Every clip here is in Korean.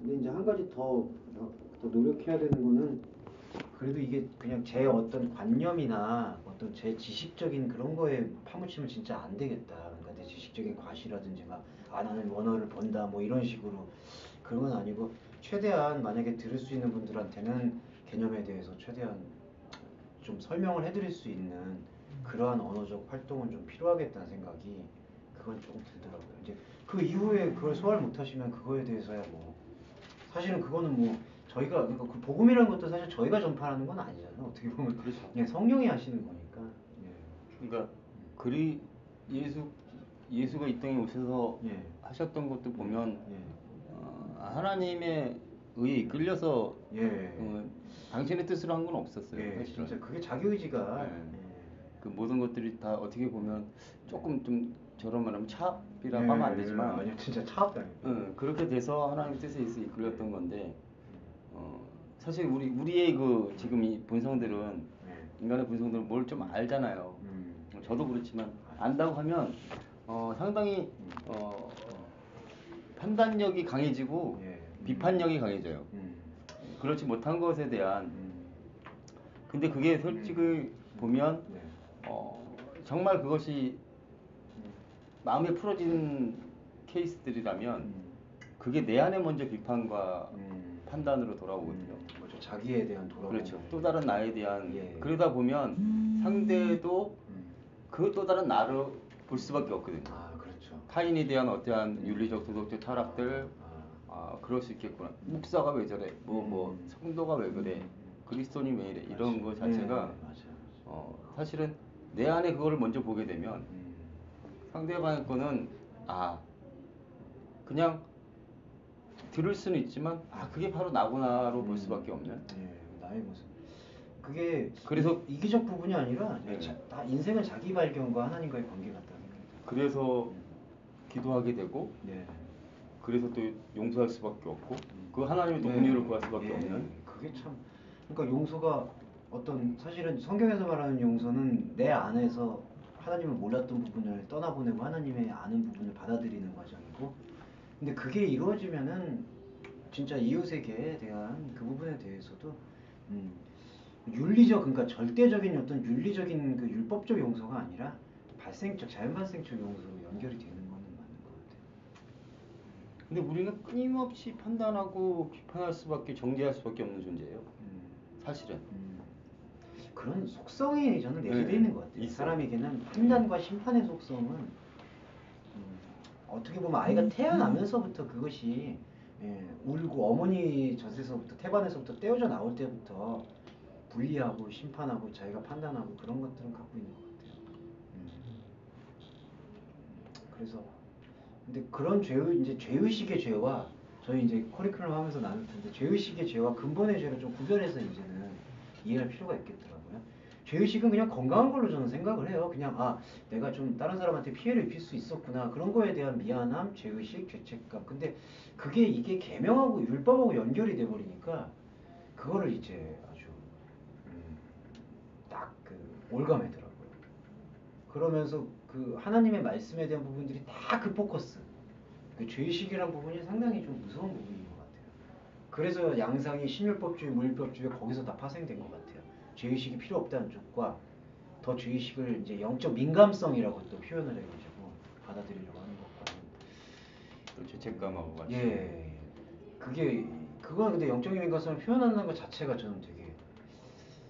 근데 이제 한 가지 더 노력해야 되는 거는 그래도 이게 그냥 제 어떤 관념이나 어떤 제 지식적인 그런 거에 파묻히면 진짜 안 되겠다. 그러니까 내 지식적인 과시라든지 막 나는 원어를 본다 뭐 이런 식으로 그런 건 아니고 최대한 만약에 들을 수 있는 분들한테는 개념에 대해서 최대한 좀 설명을 해드릴 수 있는 그러한 언어적 활동은 좀 필요하겠다는 생각이 그건 조금 들더라고요. 이제 그 이후에 그걸 소화를 못하시면 그거에 대해서야 뭐 사실은 그거는 뭐 저희가 그러니까 그 복음이라는 것도 사실 저희가 전파하는 건 아니잖아요. 어떻게 보면 그렇죠. 그냥 성령이 하시는 거니까. 예. 그러니까 그리 예수가 이 땅에 오셔서 예. 하셨던 것도 보면 예. 하나님의 의에 이끌려서 예. 당신의 뜻으로 한 건 없었어요. 예. 사실은. 진짜 그게 자기 의지가. 예. 예. 그 모든 것들이 다 어떻게 보면 조금 좀 저런 말하면 차압이라고 예. 하면 안 되지만 아니요 진짜 차압당해요. 그렇게 돼서 하나님 뜻에 의해서 이끌렸던 건데 사실 우리의 그 지금 이 본성들은 인간의 본성들은 뭘 좀 알잖아요. 저도 그렇지만 안다고 하면 상당히 판단력이 강해지고 비판력이 강해져요. 그렇지 못한 것에 대한 근데 그게 솔직히 보면 정말 그것이 마음에 풀어진 케이스들이라면 그게 내 안에 먼저 비판과 판단으로 돌아오거든요. 그렇죠. 자기에 대한 돌아오고. 그렇죠. 또 다른 나에 대한 예. 그러다 보면 상대도 그 또 다른 나를 볼 수밖에 없거든요. 아, 그렇죠. 타인에 대한 어떠한 윤리적 도덕적 타락들 그럴 수 있겠구나. 목사가 왜 저래? 뭐 성도가 왜 그래? 그리스도인이 왜 이래? 이런 거 자체가 사실은 내 안에 그거를 먼저 보게 되면 상대방의 거는 그냥 들을 수는 있지만 그게 바로 나구나로 볼 수밖에 없는. 나의 모습. 그게 그래서 이기적 부분이 아니라 다 인생은 자기 발견과 하나님과의 관계 같다는 거예요. 그래서 기도하게 되고 그래서 또 용서할 수밖에 없고 그 하나님의 또 긍휼을 구할 수밖에 없는. 그게 참 그러니까 용서가 어떤 사실은 성경에서 말하는 용서는 내 안에서 하나님을 몰랐던 부분을 떠나보내고 하나님의 아는 부분을 받아들이는 과정이고 근데 그게 이루어지면은 진짜 이웃에게 대한 그 부분에 대해서도 윤리적 그러니까 절대적인 어떤 윤리적인 그 율법적 용서가 아니라 발생적 자연 발생적 용서로 연결이 되는 거는 맞는 것 같아요. 근데 우리는 끊임없이 판단하고 비판할 수밖에 정죄할 수밖에 없는 존재예요. 사실은. 그런 속성이 저는 내재되어 있는 것 같아요. 사람에게는 판단과 심판의 속성은 어떻게 보면 아이가 태어나면서부터 그것이 울고 어머니 젖에서부터 태반에서부터 떼어져 나올 때부터 분리하고 심판하고 자기가 판단하고 그런 것들은 갖고 있는 것 같아요. 그래서 근데 그런 이제 죄의식의 죄와 저희 이제 커리큘럼 하면서 나눌 텐데 죄의식의 죄와 근본의 죄를 좀 구별해서 이제는 이해할 필요가 있겠더라고요. 죄의식은 그냥 건강한 걸로 저는 생각을 해요. 그냥 내가 좀 다른 사람한테 피해를 입힐 수 있었구나 그런 거에 대한 미안함, 죄의식, 죄책감. 근데 이게 계명하고 율법하고 연결이 돼 버리니까 그거를 이제 아주 딱 그 올가매더라고요. 그러면서 그 하나님의 말씀에 대한 부분들이 다 그 포커스. 그 죄의식이라는 부분이 상당히 좀 무서운 부분인 것 같아요. 그래서 양상이 신율법주의, 무율법주의 거기서 다 파생된 것 같아요. 죄의식이 필요 없다는 쪽과 더 죄의식을 이제 영적 민감성이라고 또 표현을 해가지고 받아들이려고 하는 것과는 또 죄책감하고 같이. 그건 근데 영적인 민감성을 표현하는 것 자체가 저는 되게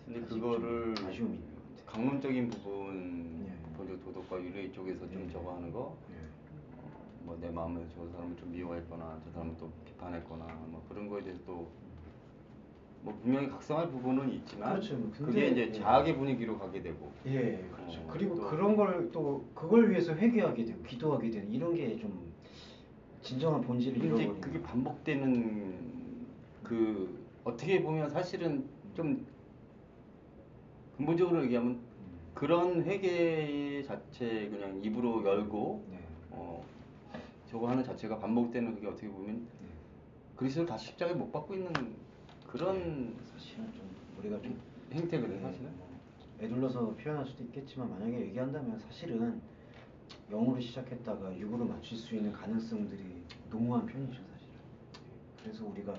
근데 그거를 아쉬움이 있는 것 같아요. 강론적인 부분, 먼저 도덕과 윤리 쪽에서 좀 저거 하는 거, 뭐 내 마음에 저 사람을 좀 미워했거나 저 사람을 또 비판했거나 뭐 그런 거에 대해서 또 뭐 분명히 각성할 부분은 있지만 그렇죠. 그게 이제 자학의 분위기로 가게 되고 그렇죠. 그리고 그런 걸 또 그걸 위해서 회개하게 되고 기도하게 되는 이런 게 좀 진정한 본질을 잃어버리는 그게 반복되는 그 어떻게 보면 사실은 좀 근본적으로 얘기하면 그런 회개 자체 그냥 입으로 열고 저거 하는 자체가 반복되는 그게 어떻게 보면 그리스도를 다시 십자가에 못 박고 있는 그런 사실은 좀 우리가 좀 행태거든 사실은. 애둘러서 표현할 수도 있겠지만 만약에 얘기한다면 사실은 영으로 시작했다가 육으로 맞출 수 있는 가능성들이 농후한 편이죠 사실은. 그래서 우리가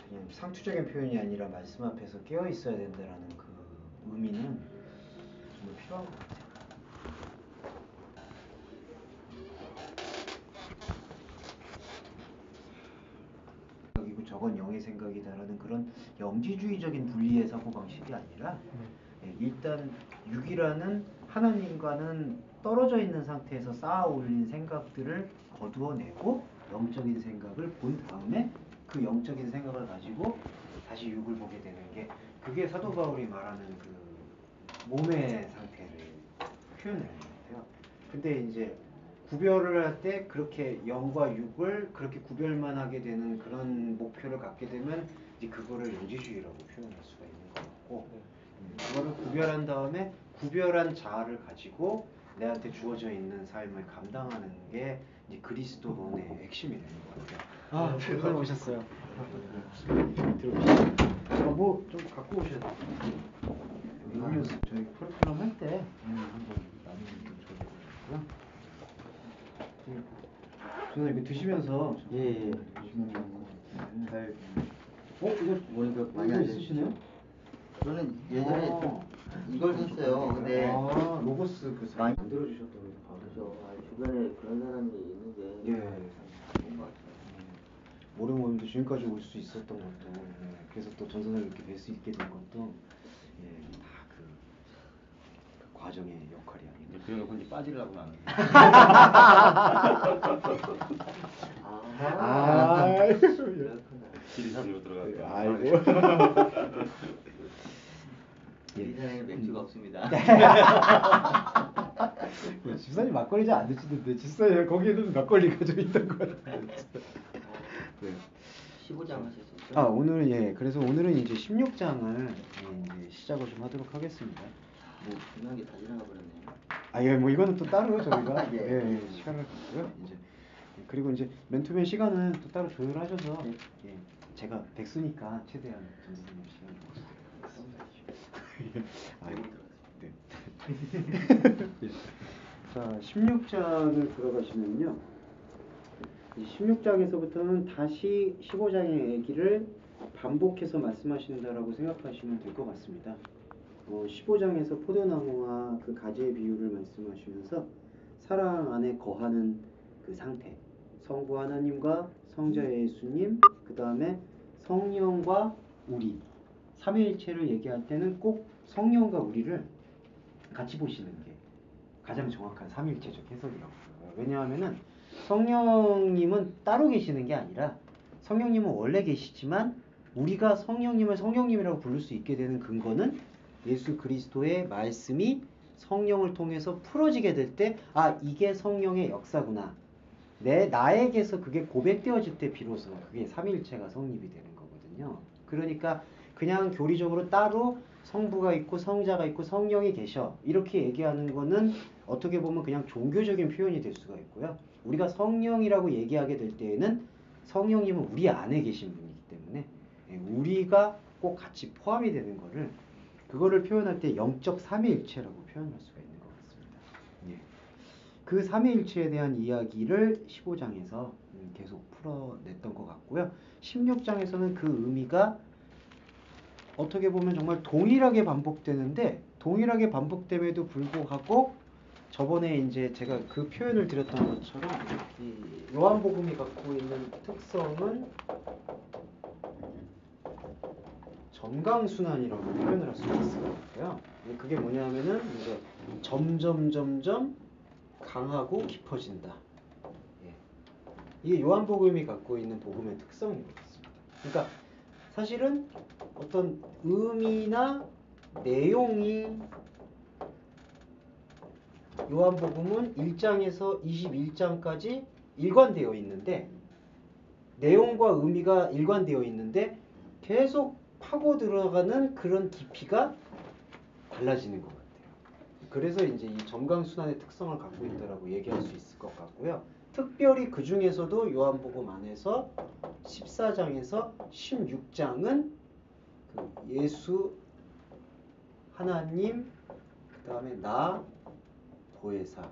그냥 상투적인 표현이 아니라 말씀 앞에서 깨어 있어야 된다라는 그 의미는 정말 필요한 것 같아요. 이고 저건 영의 생각이다라는 그런 영지주의적인 분리의 사고방식이 아니라 일단 육이라는 하나님과는 떨어져 있는 상태에서 쌓아 올린 생각들을 거두어내고 영적인 생각을 본 다음에 그 영적인 생각을 가지고 다시 육을 보게 되는 게 그게 사도 바울이 말하는 그 몸의 상태를 표현을 하는 것 같아요. 근데 이제 구별을 할 때 그렇게 영과 육을 그렇게 구별만 하게 되는 그런 목표를 갖게 되면 이제 그거를 영지주의라고 표현할 수가 있는 것 같고 그거를 구별한 다음에 구별한 자아를 가지고 내한테 주어져 있는 삶을 감당하는 게 이제 그리스도론의 핵심이 되는 것 같아요. 아, 오늘 오셨어요. 들어오시죠. 뭐 좀 갖고 오셔야 돼요. 음료수 저희 프로그램 할 때 한번 나누면 좀 좋을 것 같고요. 저는 이거 드시면서 드시면서 잘 이거 보니까 많이 이거 안 있으시네요? 저는 예전에 좀 이걸 썼어요. 근데 로고스 그 많이 만들어 주셨다고 해서 그렇죠. 주변에 그런 사람이 있는 게 좋은 것 같아요. 모르는 모임도 지금까지 올 수 있었던 것도 그래서 또 전 선생님 이렇게 뵐 수 있게 된 것도 다 그 과정의 역할이 아닌가. 그런 거 이제 빠지려고 하는. 지리산으로 들어갔다. 아이고. 지리산에는 맥주가 없습니다. 집사님 막걸리 잘 안 드시던데 집사님 거기에는 막걸리가 좀 있던 것 같아요. 15장 하셨었죠? 오늘 그래서 오늘은 이제 16장을 이제 시작을 좀 하도록 하겠습니다. 뭐 중요한 게 다 지나가 버렸네요. 뭐 이거는 또 따로 저희가 예. 시간을 갖고요. 이제 그리고 이제 맨투맨 시간은 또 따로 조율하셔서 제가 백수니까 최대한 전 선생님 시간을 드리도록 하겠습니다. 자, 16장을 들어가시면요. 16장에서부터는 다시 15장의 얘기를 반복해서 말씀하신다라고 생각하시면 될 것 같습니다. 15장에서 포도나무와 그 가지의 비유를 말씀하시면서 사랑 안에 거하는 그 상태, 성부 하나님과 성자 예수님, 그 다음에 성령과 우리, 삼위일체를 얘기할 때는 꼭 성령과 우리를 같이 보시는 게 가장 정확한 삼위일체적 해석이라고 봐요. 왜냐하면은 성령님은 따로 계시는 게 아니라 성령님은 원래 계시지만 우리가 성령님을 성령님이라고 부를 수 있게 되는 근거는 예수 그리스도의 말씀이 성령을 통해서 풀어지게 될 때 이게 성령의 역사구나. 나에게서 그게 고백되어질 때 비로소 그게 삼위일체가 성립이 되는 거거든요. 그러니까 그냥 교리적으로 따로 성부가 있고 성자가 있고 성령이 계셔 이렇게 얘기하는 거는 어떻게 보면 그냥 종교적인 표현이 될 수가 있고요. 우리가 성령이라고 얘기하게 될 때에는 성령님은 우리 안에 계신 분이기 때문에 우리가 꼭 같이 포함이 되는 거를 그거를 표현할 때 영적 삼위일체라고 표현할 수가 있는 것 같습니다. 그 삼위일체에 대한 이야기를 15장에서 계속 풀어냈던 것 같고요. 16장에서는 그 의미가 어떻게 보면 정말 동일하게 반복되는데 동일하게 반복됨에도 불구하고 저번에 이제 제가 그 표현을 드렸던 것처럼 이 요한복음이 갖고 있는 특성은 점강순환이라고 표현을 할 수 있을 것 같아요. 그게 뭐냐면은 이제 점점 강하고 깊어진다. 이게 요한복음이 갖고 있는 복음의 특성인 것 같습니다. 그러니까 사실은 어떤 의미나 내용이 요한복음은 1장에서 21장까지 일관되어 있는데 내용과 의미가 일관되어 있는데 계속 파고 들어가는 그런 깊이가 달라지는 것 같아요. 그래서 이제 이 점강순환의 특성을 갖고 있다라고 얘기할 수 있을 것 같고요. 특별히 그 중에서도 요한복음 안에서 14장에서 16장은 그 예수, 하나님, 그 다음에 나, 보혜사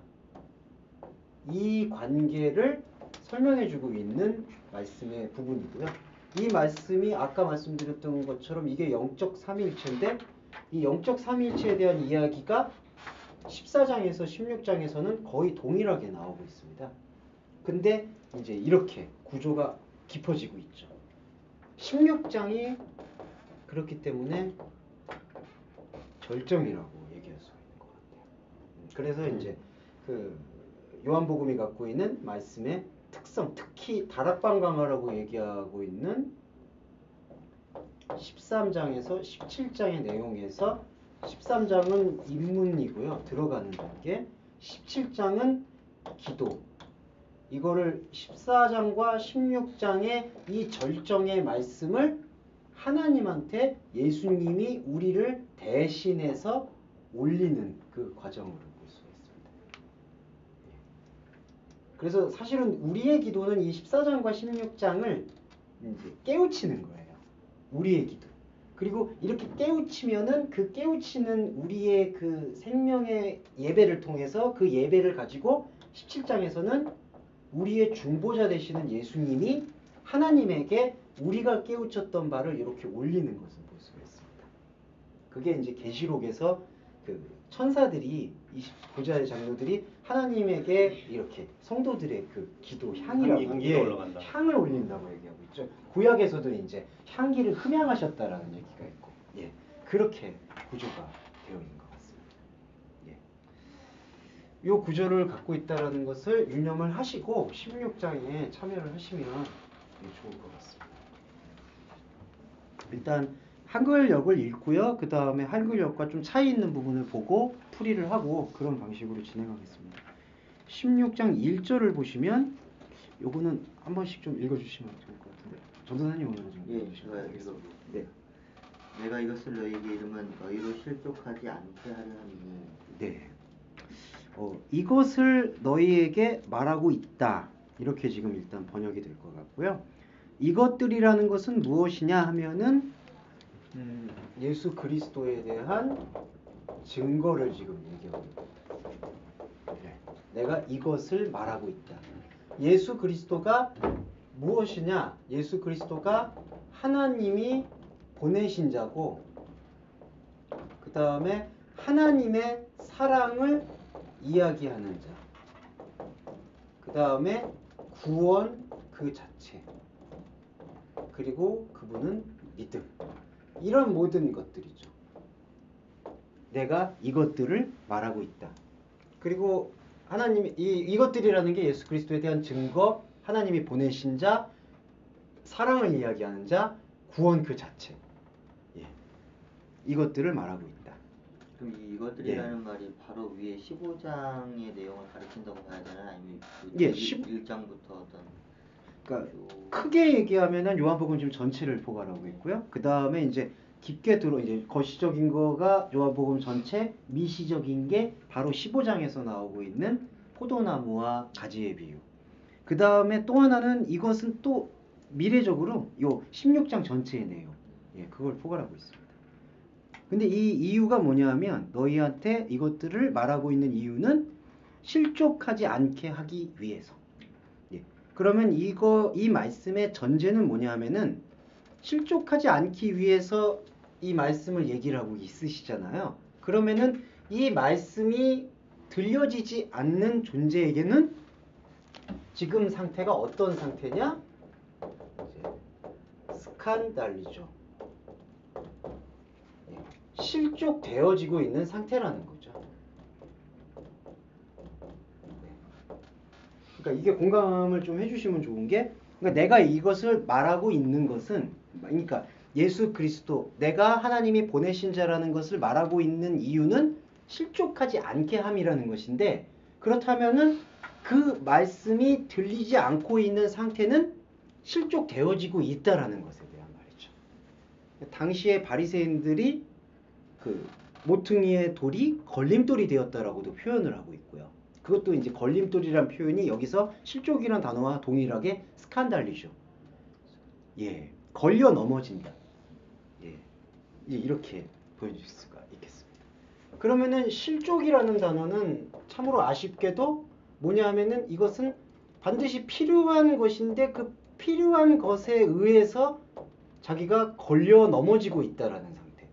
이 관계를 설명해주고 있는 말씀의 부분이고요. 이 말씀이 아까 말씀드렸던 것처럼 이게 영적 삼위일체인데 이 영적 삼위일체에 대한 이야기가 14장에서 16장에서는 거의 동일하게 나오고 있습니다. 근데 이제 이렇게 구조가 깊어지고 있죠. 16장이 그렇기 때문에 절정이라고 얘기할 수 있는 것 같아요. 그래서 이제 그 요한복음이 갖고 있는 말씀의 특성, 특히 다락방 강화라고 얘기하고 있는 13장에서 17장의 내용에서 13장은 입문이고요. 들어가는 단계. 17장은 기도. 이거를 14장과 16장의 이 절정의 말씀을 하나님한테 예수님이 우리를 대신해서 올리는 그 과정으로 볼 수가 있습니다. 그래서 사실은 우리의 기도는 이 14장과 16장을 이제 깨우치는 거예요. 우리의 기도. 그리고 이렇게 깨우치면은 그 깨우치는 우리의 그 생명의 예배를 통해서 그 예배를 가지고 17장에서는 우리의 중보자 되시는 예수님이 하나님에게 우리가 깨우쳤던 바를 이렇게 올리는 것을 볼 수가 있습니다. 그게 이제 계시록에서 그 천사들이 29자의 장로들이 하나님에게 이렇게 성도들의 그 기도 향이라고 향기가 올라간다. 향을 올린다고 얘기하고 있죠. 구약에서도 이제 향기를 흠양하셨다라는 얘기가 있고, 예, 그렇게 구조가 되어 있는 것 같습니다. 예. 이 구조를 갖고 있다라는 것을 유념을 하시고 16장에 참여를 하시면 좋을 것 같습니다. 일단 한글역을 읽고요. 그 다음에 한글역과 좀 차이 있는 부분을 보고 풀이를 하고 그런 방식으로 진행하겠습니다. 16장 1절을 보시면 요거는 한 번씩 좀 읽어주시면 좋을 것 같은데 전도사님 오늘 좀 예, 읽어주시면 제가 되겠습니다. 읽어볼게요. 네. 내가 이것을 너희에게 이르면 너희로 실족하지 않게 하려 함이니. 네. 이것을 너희에게 말하고 있다. 이렇게 지금 일단 번역이 될 것 같고요. 이것들이라는 것은 무엇이냐 하면은 예수 그리스도에 대한 증거를 지금 얘기하고 있다. 네. 내가 이것을 말하고 있다. 예수 그리스도가 무엇이냐? 예수 그리스도가 하나님이 보내신 자고 그 다음에 하나님의 사랑을 이야기하는 자. 그 다음에 구원 그 자체. 그리고 그분은 믿음. 이런 모든 것들이죠. 내가 이것들을 말하고 있다. 그리고 하나님이 이것들이라는 게 예수 그리스도에 대한 증거, 하나님이 보내신 자, 사랑을 이야기하는 자, 구원 그 자체. 예. 이것들을 말하고 있다. 그럼 이것들이라는 말이 바로 위에 15장의 내용을 가르친다고 봐야 되나? 아니면 그 예, 1장부터 어떤 그러니까 크게 얘기하면은 요한복음 지금 전체를 포괄하고 있고요. 그 다음에 이제 깊게 이제 거시적인 거가 요한복음 전체, 미시적인 게 바로 15장에서 나오고 있는 포도나무와 가지의 비유. 그 다음에 또 하나는 이것은 또 미래적으로 요 16장 전체의 내용, 예, 그걸 포괄하고 있습니다. 근데 이 이유가 뭐냐면 너희한테 이것들을 말하고 있는 이유는 실족하지 않게 하기 위해서. 예. 그러면 이 말씀의 전제는 뭐냐면은 실족하지 않기 위해서 이 말씀을 얘기를 하고 있으시잖아요. 그러면은 이 말씀이 들려지지 않는 존재에게는 지금 상태가 어떤 상태냐? 이제 스칸달리죠. 실족되어지고 있는 상태라는 거죠. 그러니까 이게 공감을 좀 해주시면 좋은 게, 그러니까 내가 이것을 말하고 있는 것은, 그러니까 예수 그리스도, 내가 하나님이 보내신 자라는 것을 말하고 있는 이유는 실족하지 않게 함이라는 것인데, 그렇다면은 그 말씀이 들리지 않고 있는 상태는 실족되어지고 있다라는 것에 대한 말이죠. 당시에 바리새인들이 그 모퉁이의 돌이 걸림돌이 되었다라고도 표현을 하고 있고요. 그것도 이제 걸림돌이란 표현이 여기서 실족이란 단어와 동일하게 스칸달리죠. 예, 걸려 넘어진다. 예, 이렇게 보여줄 수가 있겠습니다. 그러면은 실족이라는 단어는 참으로 아쉽게도 뭐냐 하면은 이것은 반드시 필요한 것인데 그 필요한 것에 의해서 자기가 걸려 넘어지고 있다라는 상태.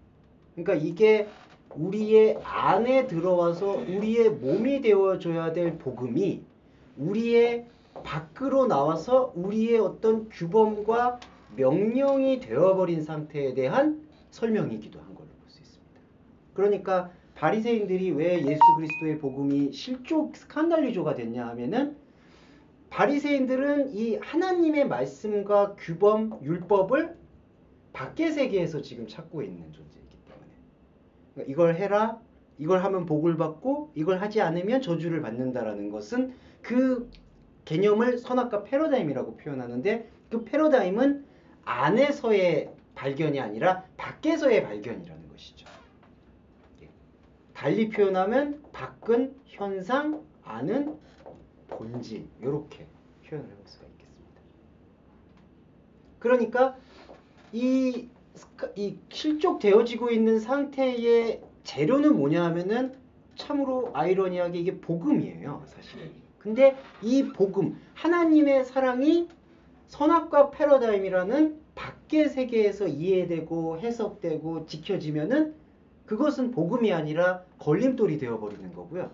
그러니까 이게 우리의 안에 들어와서 우리의 몸이 되어줘야 될 복음이 우리의 밖으로 나와서 우리의 어떤 규범과 명령이 되어버린 상태에 대한 설명이기도 한 걸로 볼 수 있습니다. 그러니까 바리새인들이 왜 예수 그리스도의 복음이 실족 스칸달리조가 됐냐 하면은 바리새인들은 이 하나님의 말씀과 규범, 율법을 밖의 세계에서 지금 찾고 있는 존재이기 때문에 그러니까 이걸 해라, 이걸 하면 복을 받고 이걸 하지 않으면 저주를 받는다라는 것은 그 개념을 선악과 패러다임이라고 표현하는데 그 패러다임은 안에서의 발견이 아니라 밖에서의 발견이라는 것이죠. 달리 표현하면 밖은 현상, 안은 본질 이렇게 표현을 해볼 수가 있겠습니다. 그러니까 이 실족되어지고 있는 상태의 재료는 뭐냐 하면은 참으로 아이러니하게 이게 복음이에요, 사실. 근데 이 복음, 하나님의 사랑이 선악과 패러다임이라는 밖의 세계에서 이해되고 해석되고 지켜지면은 그것은 복음이 아니라 걸림돌이 되어버리는 거고요.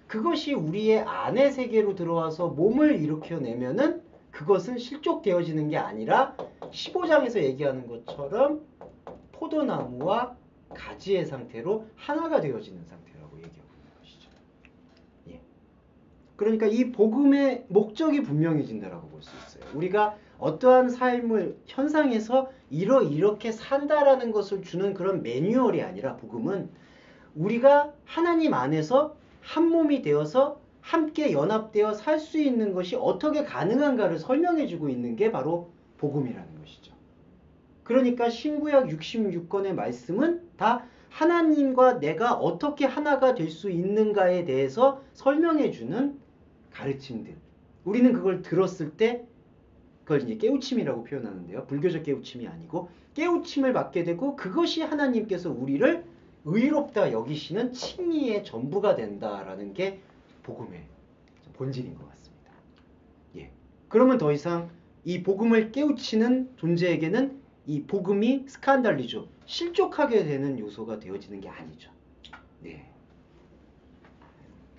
그것이 우리의 안의 세계로 들어와서 몸을 일으켜내면은 그것은 실족되어지는 게 아니라 15장에서 얘기하는 것처럼 포도나무와 가지의 상태로 하나가 되어지는 상태라고 얘기하고 있는 것이죠. 예. 그러니까 이 복음의 목적이 분명해진다라고 볼 수 있어요. 우리가 어떠한 삶을 현상에서 이렇게 산다라는 것을 주는 그런 매뉴얼이 아니라 복음은 우리가 하나님 안에서 한 몸이 되어서 함께 연합되어 살 수 있는 것이 어떻게 가능한가를 설명해주고 있는 게 바로 복음이라는 것이죠. 그러니까 신구약 66권의 말씀은 다 하나님과 내가 어떻게 하나가 될 수 있는가에 대해서 설명해주는 가르침들. 우리는 그걸 들었을 때 그걸 이제 깨우침이라고 표현하는데요. 불교적 깨우침이 아니고 깨우침을 받게 되고 그것이 하나님께서 우리를 의롭다 여기시는 칭의의 전부가 된다라는 게 복음의 본질인 것 같습니다. 예. 그러면 더 이상 이 복음을 깨우치는 존재에게는 이 복음이 스칸달리죠. 실족하게 되는 요소가 되어지는 게 아니죠. 네.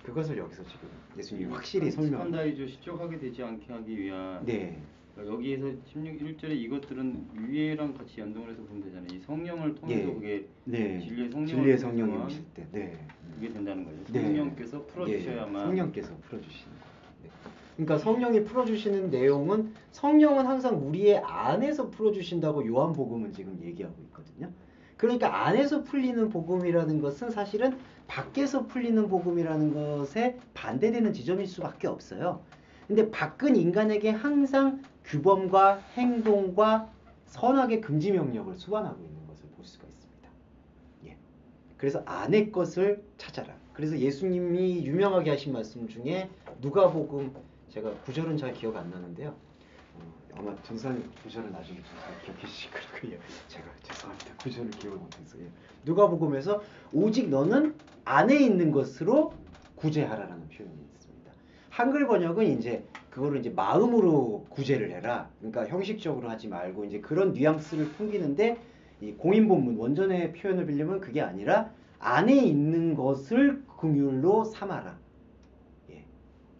그것을 여기서 지금 예수님이 확실히 설명. 스칸달리죠. 실족하게 되지 않게 하기 위한. 네. 여기에서 1절에 이것들은 위에랑 같이 연동을 해서 보면 되잖아요. 이 성령을 통해서 예. 그게 네. 진리의 성령이 통해서만 오실 때, 네. 그게 된다는 거죠. 네. 성령께서 풀어주셔야만. 성령께서 풀어주시는 거예요. 네. 그러니까 성령이 풀어주시는 내용은 성령은 항상 우리의 안에서 풀어주신다고 요한복음은 지금 얘기하고 있거든요. 그러니까 안에서 풀리는 복음이라는 것은 사실은 밖에서 풀리는 복음이라는 것에 반대되는 지점일 수밖에 없어요. 근데 밖은 인간에게 항상 규범과 행동과 선악의 금지 명령을 수반하고 있는 것을 볼 수가 있습니다. 예. 그래서 안의 것을 찾아라. 그래서 예수님이 유명하게 하신 말씀 중에 누가복음 제가 구절은 잘 기억 안 나는데요. 아마 전사님 구절은 나중에 기억해 주실 거고요. 제가 죄송합니다. 구절을 기억을 못해서. 예. 누가복음에서 오직 너는 안에 있는 것으로 구제하라라는 표현이 있습니다. 한글 번역은 이제 그거를 이제 마음으로 구제를 해라. 그러니까 형식적으로 하지 말고 이제 그런 뉘앙스를 풍기는데 이 공인본문 원전의 표현을 빌리면 그게 아니라 안에 있는 것을 긍휼로 삼아라. 예.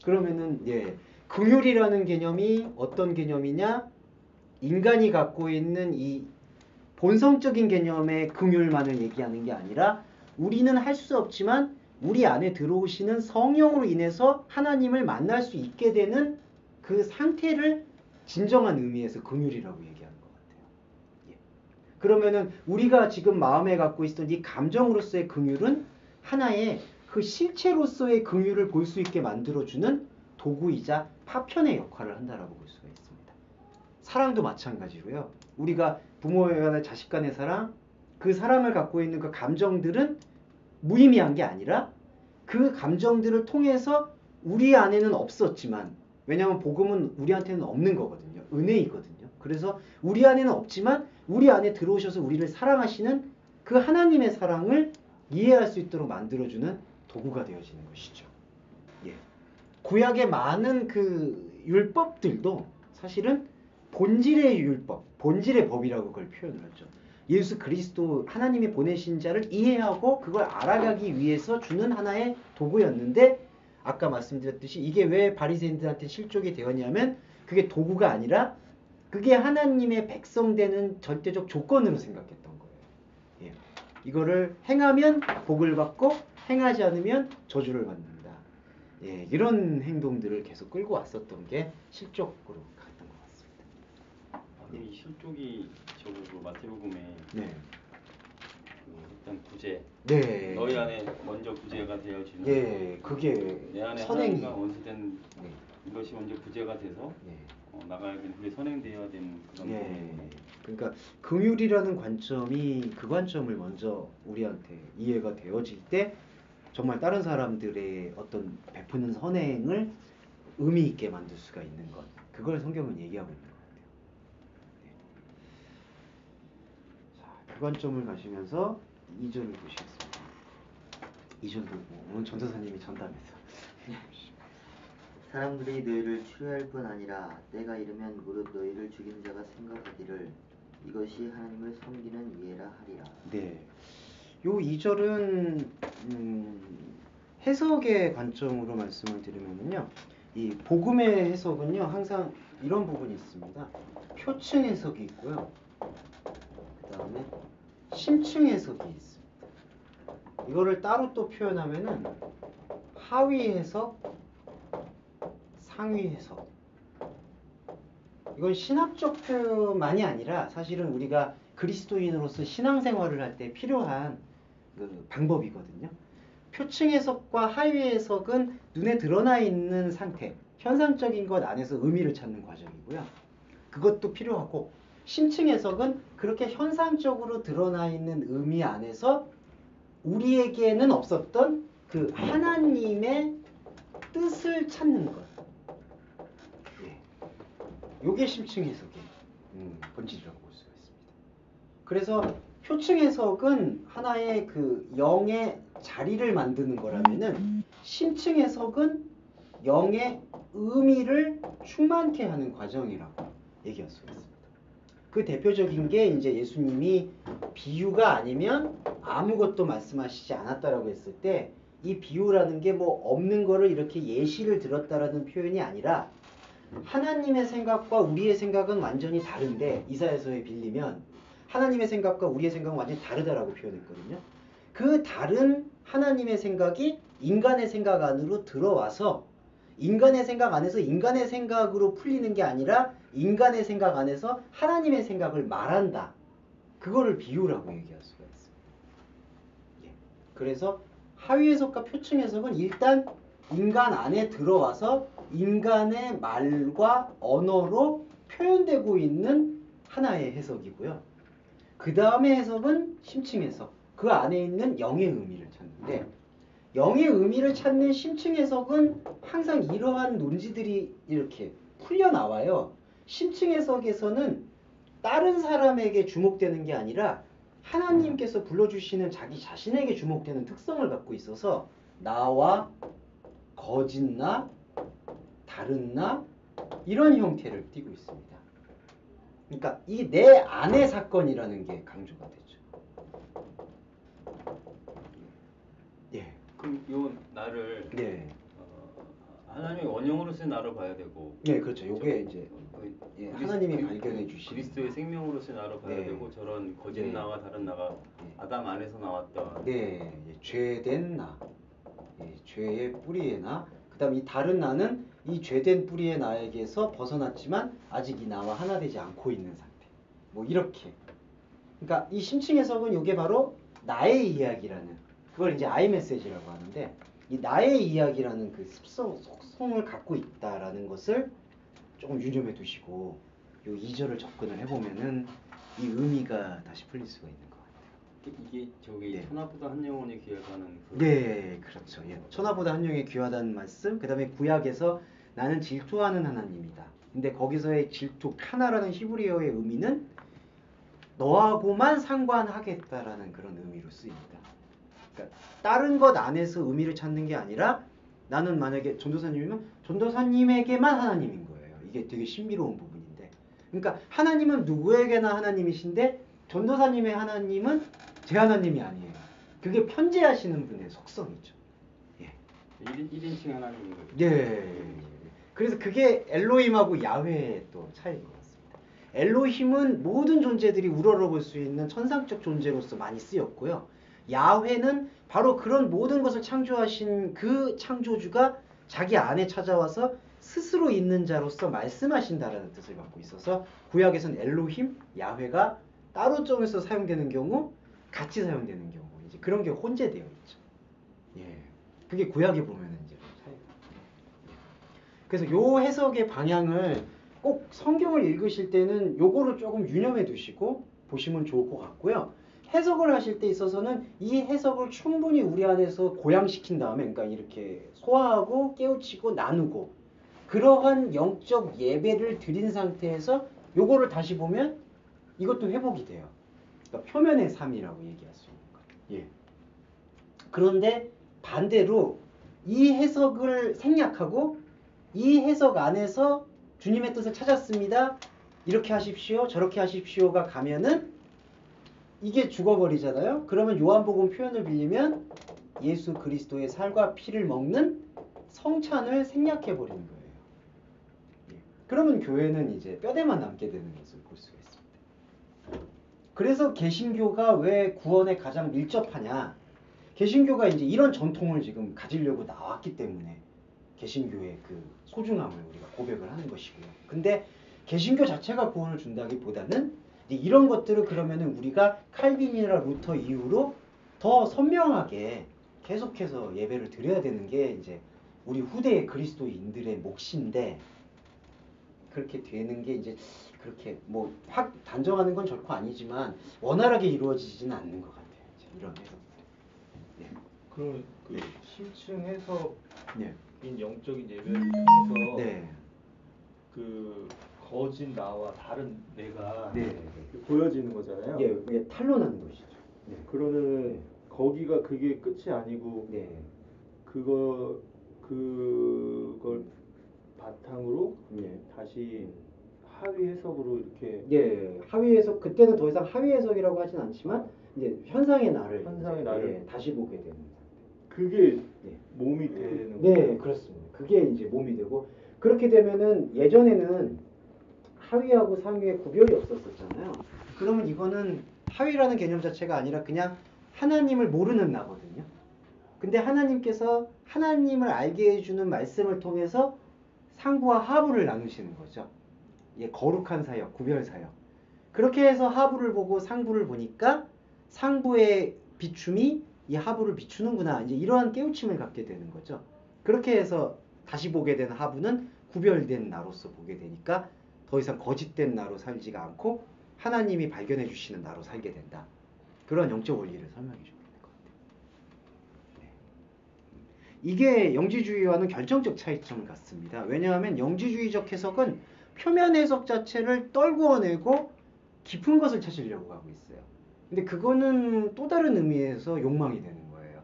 그러면은 예. 긍휼이라는 개념이 어떤 개념이냐? 인간이 갖고 있는 이 본성적인 개념의 긍휼만을 얘기하는 게 아니라 우리는 할 수 없지만 우리 안에 들어오시는 성령으로 인해서 하나님을 만날 수 있게 되는 그 상태를 진정한 의미에서 긍휼이라고 얘기하는 것 같아요. 예. 그러면은 우리가 지금 마음에 갖고 있었던 이 감정으로서의 긍휼은 하나의 그 실체로서의 긍휼을 볼 수 있게 만들어주는 도구이자 파편의 역할을 한다라고 볼 수가 있습니다. 사랑도 마찬가지로요. 우리가 부모에 관한 자식 간의 사랑, 그 사람을 갖고 있는 그 감정들은 무의미한 게 아니라 그 감정들을 통해서 우리 안에는 없었지만 왜냐하면 복음은 우리한테는 없는 거거든요. 은혜이거든요. 그래서 우리 안에는 없지만 우리 안에 들어오셔서 우리를 사랑하시는 그 하나님의 사랑을 이해할 수 있도록 만들어주는 도구가 되어지는 것이죠. 예. 구약의 많은 그 율법들도 사실은 본질의 율법, 본질의 법이라고 그걸 표현을 하죠. 예수 그리스도 하나님이 보내신 자를 이해하고 그걸 알아가기 위해서 주는 하나의 도구였는데 아까 말씀드렸듯이 이게 왜 바리새인들한테 실족이 되었냐면 그게 도구가 아니라 그게 하나님의 백성 되는 절대적 조건으로 생각했던 거예요. 예. 이거를 행하면 복을 받고 행하지 않으면 저주를 받는다. 예, 이런 행동들을 계속 끌고 왔었던 게 실족으로 갔던 것 같습니다. 이 실족이 저거 그 마태복음에 네. 그 일단 구제. 네. 너희 안에 먼저 구제가 되어지는. 예, 그게 내 안에 선행이. 하나님과 원수된 네. 이것이 먼저 구제가 돼서 네. 나가야 되는 그게 선행되어야 되는 그런 예. 부분이군요. 그러니까 긍휼이라는 관점이 그 관점을 먼저 우리한테 이해가 되어질 때 정말 다른 사람들의 어떤 베푸는 선행을 의미 있게 만들 수가 있는 것. 그걸 성경은 얘기하고 있는 것 같아요. 네. 자, 그 관점을 가시면서 2절을 보시겠습니다. 2절 보고 오늘 전도사님이 전담해서 사람들이 너희를 추리할 뿐 아니라 때가 이르면 무릇 너희를 죽이는 자가 생각하기를 이것이 하나님을 섬기는 이해라 하리라. 네. 요 2절은 해석의 관점으로 말씀을 드리면요. 이 복음의 해석은요. 항상 이런 부분이 있습니다. 표층 해석이 있고요. 그다음에 심층 해석이 있습니다. 이거를 따로 또 표현하면은 하위 해석, 상위 해석. 이건 신학적 표현만이 아니라 사실은 우리가 그리스도인으로서 신앙생활을 할 때 필요한 그 방법이거든요. 표층 해석과 하위 해석은 눈에 드러나 있는 상태, 현상적인 것 안에서 의미를 찾는 과정이고요. 그것도 필요하고 심층 해석은 그렇게 현상적으로 드러나 있는 의미 안에서 우리에게는 없었던 그 하나님의 뜻을 찾는 것. 요게 심층 해석의 본질이라고 볼 수가 있습니다. 그래서 표층 해석은 하나의 그 영의 자리를 만드는 거라면은 심층 해석은 영의 의미를 충만케 하는 과정이라고 얘기할 수가 있습니다. 그 대표적인 게 이제 예수님이 비유가 아니면 아무것도 말씀하시지 않았다라고 했을 때 이 비유라는 게 뭐 없는 거를 이렇게 예시를 들었다라는 표현이 아니라 하나님의 생각과 우리의 생각은 완전히 다른데 이사야서에 빌리면 하나님의 생각과 우리의 생각은 완전히 다르다라고 표현했거든요. 그 다른 하나님의 생각이 인간의 생각 안으로 들어와서 인간의 생각 안에서 인간의 생각으로 풀리는 게 아니라 인간의 생각 안에서 하나님의 생각을 말한다. 그거를 비유라고 얘기할 수가 있습니다. 예. 그래서 하위 해석과 표층 해석은 일단 인간 안에 들어와서 인간의 말과 언어로 표현되고 있는 하나의 해석이고요. 그 다음에 해석은 심층 해석. 그 안에 있는 영의 의미를 찾는데 영의 의미를 찾는 심층 해석은 항상 이러한 논지들이 이렇게 풀려나와요. 심층 해석에서는 다른 사람에게 주목되는 게 아니라 하나님께서 불러주시는 자기 자신에게 주목되는 특성을 갖고 있어서 나와 거짓 나, 다른 나 이런 형태를 띠고 있습니다. 그러니까 이 내 안의 사건이라는 게 강조가 되죠. 예. 그럼 요 나를 네. 하나님의 원형으로서의 나를 봐야 되고. 예, 그렇죠. 요게 이제 예, 하나님이 발견해 주신 그리스도의 생명으로서의 나를 봐야 네. 되고 저런 거짓 네. 나와 다른 나가 네. 아담 안에서 나왔던. 네, 죄된 나, 죄의 뿌리의 나. 그다음 이 다른 나는 이 죄된 뿌리의 나에게서 벗어났지만 아직 이 나와 하나 되지 않고 있는 상태. 뭐 이렇게. 그러니까 이 심층 해석은 이게 바로 나의 이야기라는 그걸 이제 I 메시지라고 하는데 이 나의 이야기라는 그 속성을 갖고 있다라는 것을 조금 유념해 두시고 요 2절을 접근을 해보면은 이 의미가 다시 풀릴 수가 있는 것 같아요. 이게 저기 네. 천하보다 한 영혼이 귀하다는 그. 네, 그렇죠. 예. 천하보다 한 영이 귀하다는 말씀. 그 다음에 구약에서 나는 질투하는 하나님이다. 근데 거기서의 질투, 카나라는 히브리어의 의미는 너하고만 상관하겠다라는 그런 의미로 쓰입니다. 그러니까 다른 것 안에서 의미를 찾는 게 아니라 나는 만약에 전도사님이면 전도사님에게만 하나님인 거예요. 이게 되게 신비로운 부분인데. 그러니까 하나님은 누구에게나 하나님이신데 전도사님의 하나님은 제 하나님이 아니에요. 그게 편재하시는 분의 속성이죠. 예. 1인칭 하나님인 거죠. 예. 그래서 그게 엘로힘하고 야훼의 또 차이인 것 같습니다. 엘로힘은 모든 존재들이 우러러볼 수 있는 천상적 존재로서 많이 쓰였고요. 야훼는 바로 그런 모든 것을 창조하신 그 창조주가 자기 안에 찾아와서 스스로 있는 자로서 말씀하신다라는 뜻을 갖고 있어서 구약에서는 엘로힘, 야훼가 따로 점에서 사용되는 경우, 같이 사용되는 경우 이제 그런 게 혼재되어 있죠. 예, 그게 구약에 보면은 이제 차이가. 그래서 요 해석의 방향을 꼭 성경을 읽으실 때는 요거를 조금 유념해 두시고 보시면 좋을 것 같고요. 해석을 하실 때 있어서는 이 해석을 충분히 우리 안에서 고양시킨 다음에, 그러니까 이렇게 소화하고 깨우치고 나누고 그러한 영적 예배를 드린 상태에서 요거를 다시 보면 이것도 회복이 돼요. 그러니까 표면의 삶이라고 얘기할 수 있는 거예요. 예. 그런데 반대로 이 해석을 생략하고 이 해석 안에서 주님의 뜻을 찾았습니다. 이렇게 하십시오. 저렇게 하십시오가 가면은 이게 죽어버리잖아요. 그러면 요한복음 표현을 빌리면 예수 그리스도의 살과 피를 먹는 성찬을 생략해버리는 거예요. 예. 그러면 교회는 이제 뼈대만 남게 되는 것을 볼 수가 있습니다. 그래서 개신교가 왜 구원에 가장 밀접하냐. 개신교가 이제 이런 전통을 지금 가지려고 나왔기 때문에 개신교의 그 소중함을 우리가 고백을 하는 것이고요. 근데 개신교 자체가 구원을 준다기보다는 이런 것들을 그러면은 우리가 칼빈이나 루터 이후로 더 선명하게 계속해서 예배를 드려야 되는 게 이제 우리 후대의 그리스도인들의 몫인데, 그렇게 되는 게 이제 그렇게 뭐 확 단정하는 건 결코 아니지만 원활하게 이루어지지는 않는 것 같아요. 이런 해석. 네. 그럼 그 네. 심층 해석인 네. 영적인 예배를 통해서 네. 그 거짓 나와 다른 내가 네. 보여지는 거잖아요. 예, 이게 탄로나는 것이죠. 네. 그러면은 네. 거기가 그게 끝이 아니고 네. 그걸 바탕으로 네. 다시 하위 해석으로 이렇게 예, 하위 해석, 그때는 더 이상 하위 해석이라고 하진 않지만 이제 현상의 날을 현상의 이제, 날을. 예, 다시 보게 되는. 그게 네. 몸이 되는 네, 거예요. 그렇습니다. 그게 이제 몸이 되고, 그렇게 되면은 예전에는 하위하고 상위의 구별이 없었었잖아요. 그러면 이거는 하위라는 개념 자체가 아니라 그냥 하나님을 모르는 나거든요. 근데 하나님께서 하나님을 알게 해주는 말씀을 통해서 상부와 하부를 나누시는 거죠. 예, 거룩한 사역, 구별 사역. 그렇게 해서 하부를 보고 상부를 보니까 상부의 비춤이 이 하부를 비추는구나. 이제 이러한 깨우침을 갖게 되는 거죠. 그렇게 해서 다시 보게 되는 하부는 구별된 나로서 보게 되니까 더 이상 거짓된 나로 살지가 않고 하나님이 발견해 주시는 나로 살게 된다. 그런 영적 원리를 설명해 주고 있는 것 같아요. 네. 이게 영지주의와는 결정적 차이점 같습니다. 왜냐하면 영지주의적 해석은 표면 해석 자체를 떨구어내고 깊은 것을 찾으려고 하고 있어요. 근데 그거는 또 다른 의미에서 욕망이 되는 거예요.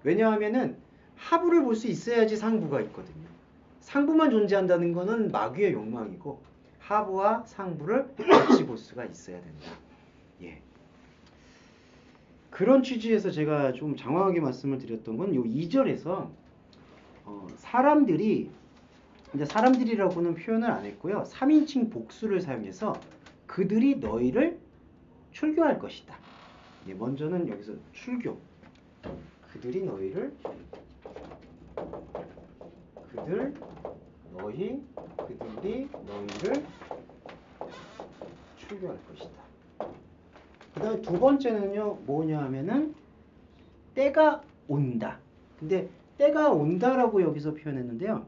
왜냐하면은 하부를 볼 수 있어야지 상부가 있거든요. 상부만 존재한다는 거는 마귀의 욕망이고 하부와 상부를 같이 볼 수가 있어야 된다. 예. 그런 취지에서 제가 좀 장황하게 말씀을 드렸던 건 요 2절에서 사람들이, 이제 사람들이라고는 표현을 안 했고요. 3인칭 복수를 사용해서 그들이 너희를 출교할 것이다. 예, 먼저는 여기서 출교. 그들이 너희를 그들이 너희를 출교할 것이다. 그 다음에 두 번째는요, 뭐냐 하면은 때가 온다. 근데 때가 온다라고 여기서 표현했는데요.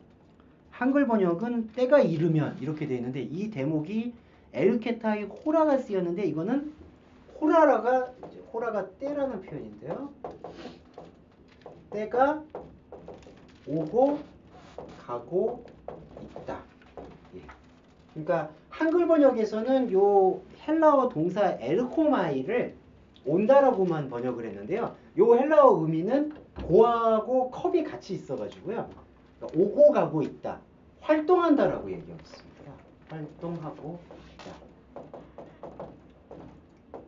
한글 번역은 때가 이르면 이렇게 되어 있는데 이 대목이 엘케타이 호라가 쓰였는데 이거는 호라가 때라는 표현인데요. 때가 오고 가고 있다. 예. 그러니까 한글 번역에서는 요 헬라어 동사 엘코마이를 온다라고만 번역을 했는데요. 요 헬라어 의미는 고하고 컵이 같이 있어가지고요. 그러니까 오고 가고 있다. 활동한다라고 얘기하고 있습니다. 활동하고 있다.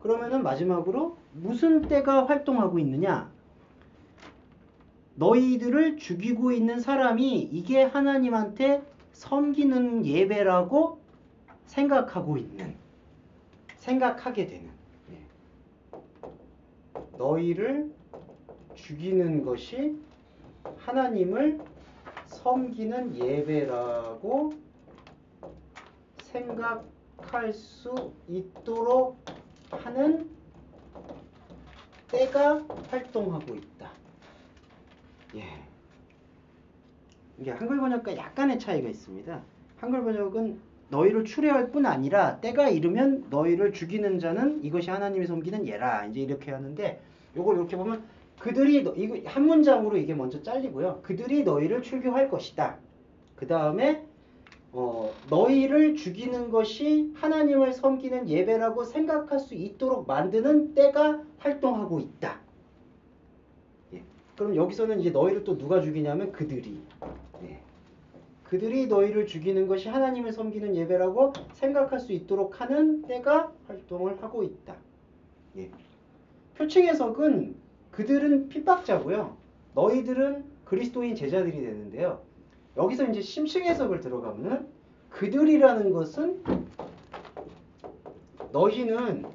그러면은 마지막으로 무슨 때가 활동하고 있느냐? 너희들을 죽이고 있는 사람이 이게 하나님한테 섬기는 예배라고 생각하게 되는. 너희를 죽이는 것이 하나님을 섬기는 예배라고 생각할 수 있도록 하는 때가 활동하고 있다. 이게 한글 번역과 약간의 차이가 있습니다. 한글 번역은 너희를 추례할 뿐 아니라 때가 이르면 너희를 죽이는 자는 이것이 하나님이 섬기는 예라. 이제 이렇게 하는데 요걸 이렇게 보면 그들이 이거 한 문장으로 이게 먼저 잘리고요. 그들이 너희를 출교할 것이다. 그 다음에 너희를 죽이는 것이 하나님을 섬기는 예배라고 생각할 수 있도록 만드는 때가 활동하고 있다. 그럼 여기서는 이제 너희를 또 누가 죽이냐면 그들이. 그들이 너희를 죽이는 것이 하나님을 섬기는 예배라고 생각할 수 있도록 하는 때가 활동을 하고 있다. 표층 해석은 그들은 핍박자고요. 너희들은 그리스도인 제자들이 되는데요. 여기서 이제 심층 해석을 들어가면 그들이라는 것은 너희는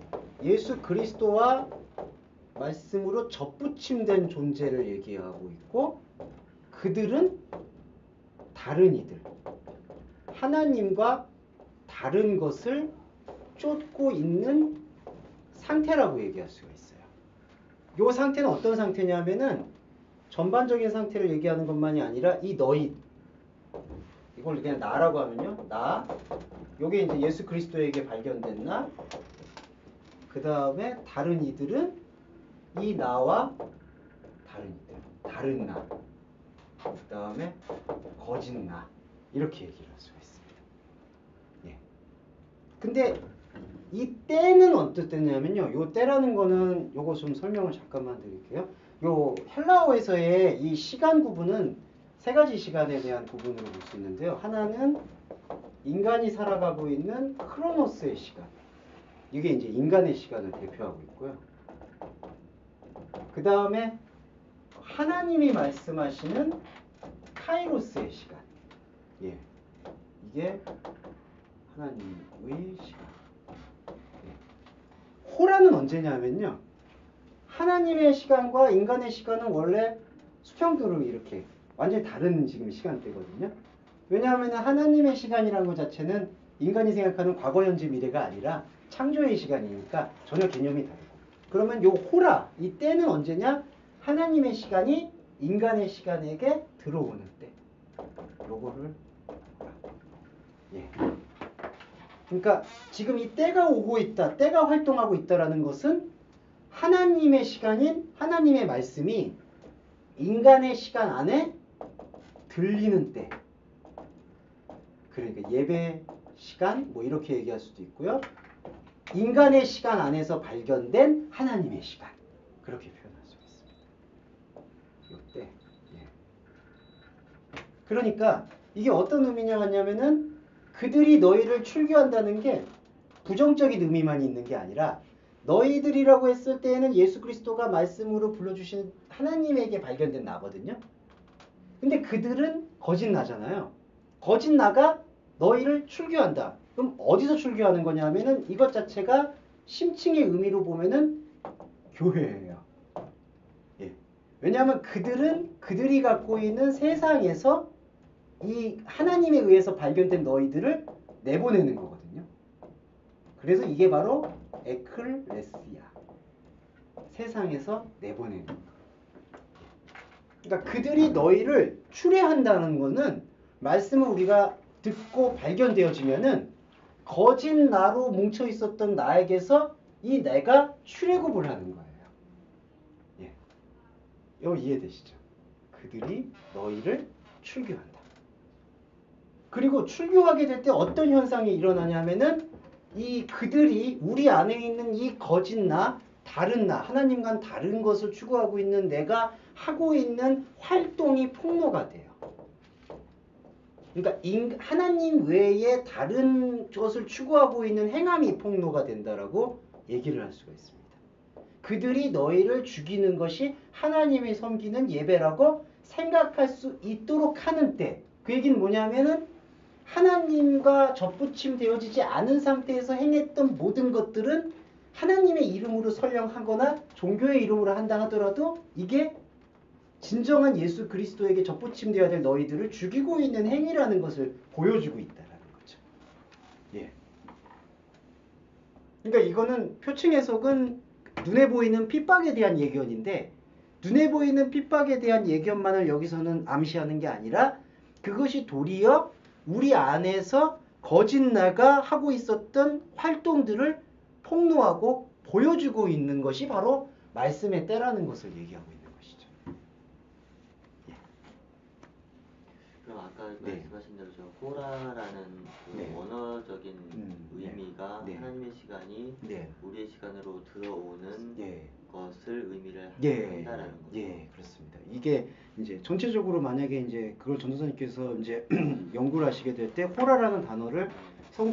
예수 그리스도와 말씀으로 접붙임된 존재를 얘기하고 있고 그들은 다른 이들, 하나님과 다른 것을 쫓고 있는 상태라고 얘기할 수가 있어요. 이 상태는 어떤 상태냐면은 전반적인 상태를 얘기하는 것만이 아니라 이 너희, 이걸 그냥 나라고 하면요. 나, 요게 이제 예수 그리스도에게 발견된 나, 그 다음에 다른 이들은 이 나와 다른 이들, 다른 나, 그 다음에 거짓 나, 이렇게 얘기를 할 수가 있습니다. 근데 이 때는 어떤 때냐면요. 요 때라는 거는 요거 좀 설명을 잠깐만 드릴게요. 요 헬라어에서의 이 시간 구분은 세 가지 시간에 대한 구분으로 볼 수 있는데요. 하나는 인간이 살아가고 있는 크로노스의 시간. 이게 이제 인간의 시간을 대표하고 있고요. 그 다음에 하나님이 말씀하시는 카이로스의 시간. 이게 하나님의 시간. 호라는 언제냐면요. 하나님의 시간과 인간의 시간은 원래 수평도로 이렇게 완전히 다른 지금 시간대거든요. 왜냐하면 하나님의 시간이라는 것 자체는 인간이 생각하는 과거, 현재, 미래가 아니라 창조의 시간이니까 전혀 개념이 다르고. 그러면 요 호라, 이 때는 언제냐? 하나님의 시간이 인간의 시간에게 들어오는 때. 요거를 그러니까 지금 이 때가 오고 있다, 때가 활동하고 있다라는 것은 하나님의 시간인 하나님의 말씀이 인간의 시간 안에 들리는 때. 그러니까 예배 시간 뭐 이렇게 얘기할 수도 있고요. 인간의 시간 안에서 발견된 하나님의 시간. 그렇게 표현할 수 있습니다. 이때. 그러니까 이게 어떤 의미냐 하냐면은 그들이 너희를 출교한다는 게 부정적인 의미만 있는 게 아니라 너희들이라고 했을 때에는 예수 그리스도가 말씀으로 불러주신 하나님에게 발견된 나거든요. 근데 그들은 거짓 나잖아요. 거짓 나가 너희를 출교한다. 그럼 어디서 출교하는 거냐 하면은 이것 자체가 심층의 의미로 보면은 교회예요. 왜냐하면 그들은 그들이 갖고 있는 세상에서 이 하나님에 의해서 발견된 너희들을 내보내는 거거든요. 그래서 이게 바로 에클레시아. 세상에서 내보내는 거. 그러니까 그들이 너희를 추례한다는 거는 말씀을 우리가 듣고 발견되어지면은 거짓 나로 뭉쳐 있었던 나에게서 이 내가 출애굽을 하는 거예요. 이거 이해되시죠? 그들이 너희를 출교한다. 그리고 출교하게 될 때 어떤 현상이 일어나냐면은 이 그들이 우리 안에 있는 이 거짓 나, 다른 나, 하나님과는 다른 것을 추구하고 있는 내가 하고 있는 활동이 폭로가 돼요. 그러니까 하나님 외에 다른 것을 추구하고 있는 행함이 폭로가 된다라고 얘기를 할 수가 있습니다. 그들이 너희를 죽이는 것이 하나님이 섬기는 예배라고 생각할 수 있도록 하는 때, 그 얘기는 뭐냐면은 하나님과 접붙임 되어지지 않은 상태에서 행했던 모든 것들은 하나님의 이름으로 설령하거나 종교의 이름으로 한다 하더라도 이게 진정한 예수 그리스도에게 접붙임되어야 될 너희들을 죽이고 있는 행위라는 것을 보여주고 있다라는 거죠. 예. 그러니까 이거는 표층 해석은 눈에 보이는 핍박에 대한 예견인데, 눈에 보이는 핍박에 대한 예견만을 여기서는 암시하는 게 아니라 그것이 도리어 우리 안에서 거짓나가 하고 있었던 활동들을 폭로하고 보여주고 있는 것이 바로 말씀의 때라는 것을 얘기하고 있는 것이죠. 예. 그럼 아까 네. 말씀하신 대로 저 호라라는 그 네. 원어적인 네. 의미가 네. 하나님의 시간이 네. 우리의 시간으로 들어오는 예. 것을 의미를 예, 한다라는 거죠. 예, 그렇습니다. 이게 이제 전체적으로 만약에 이제 그걸 전도사님께서 이제 연구를 하시게 될 때 호라라는 단어를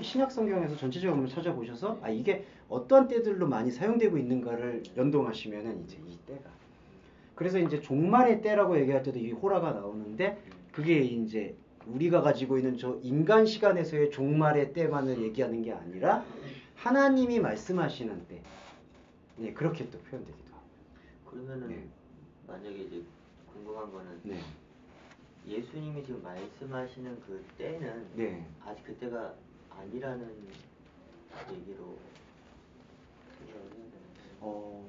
신약 성경에서 전체적으로 한번 찾아보셔서 아 이게 어떠한 때들로 많이 사용되고 있는가를 연동하시면은 이제 이 때가 그래서 이제 종말의 때라고 얘기할 때도 이 호라가 나오는데 그게 이제 우리가 가지고 있는 저 인간 시간에서의 종말의 때만을 얘기하는 게 아니라 하나님이 말씀하시는 때. 네, 그렇게 또 표현되기도 하고. 그러면은 네. 만약에 이제 궁금한 거는 네. 예수님이 지금 말씀하시는 그 때는 네. 아직 그때가 아니라는 얘기로 생각을 해야 되나요?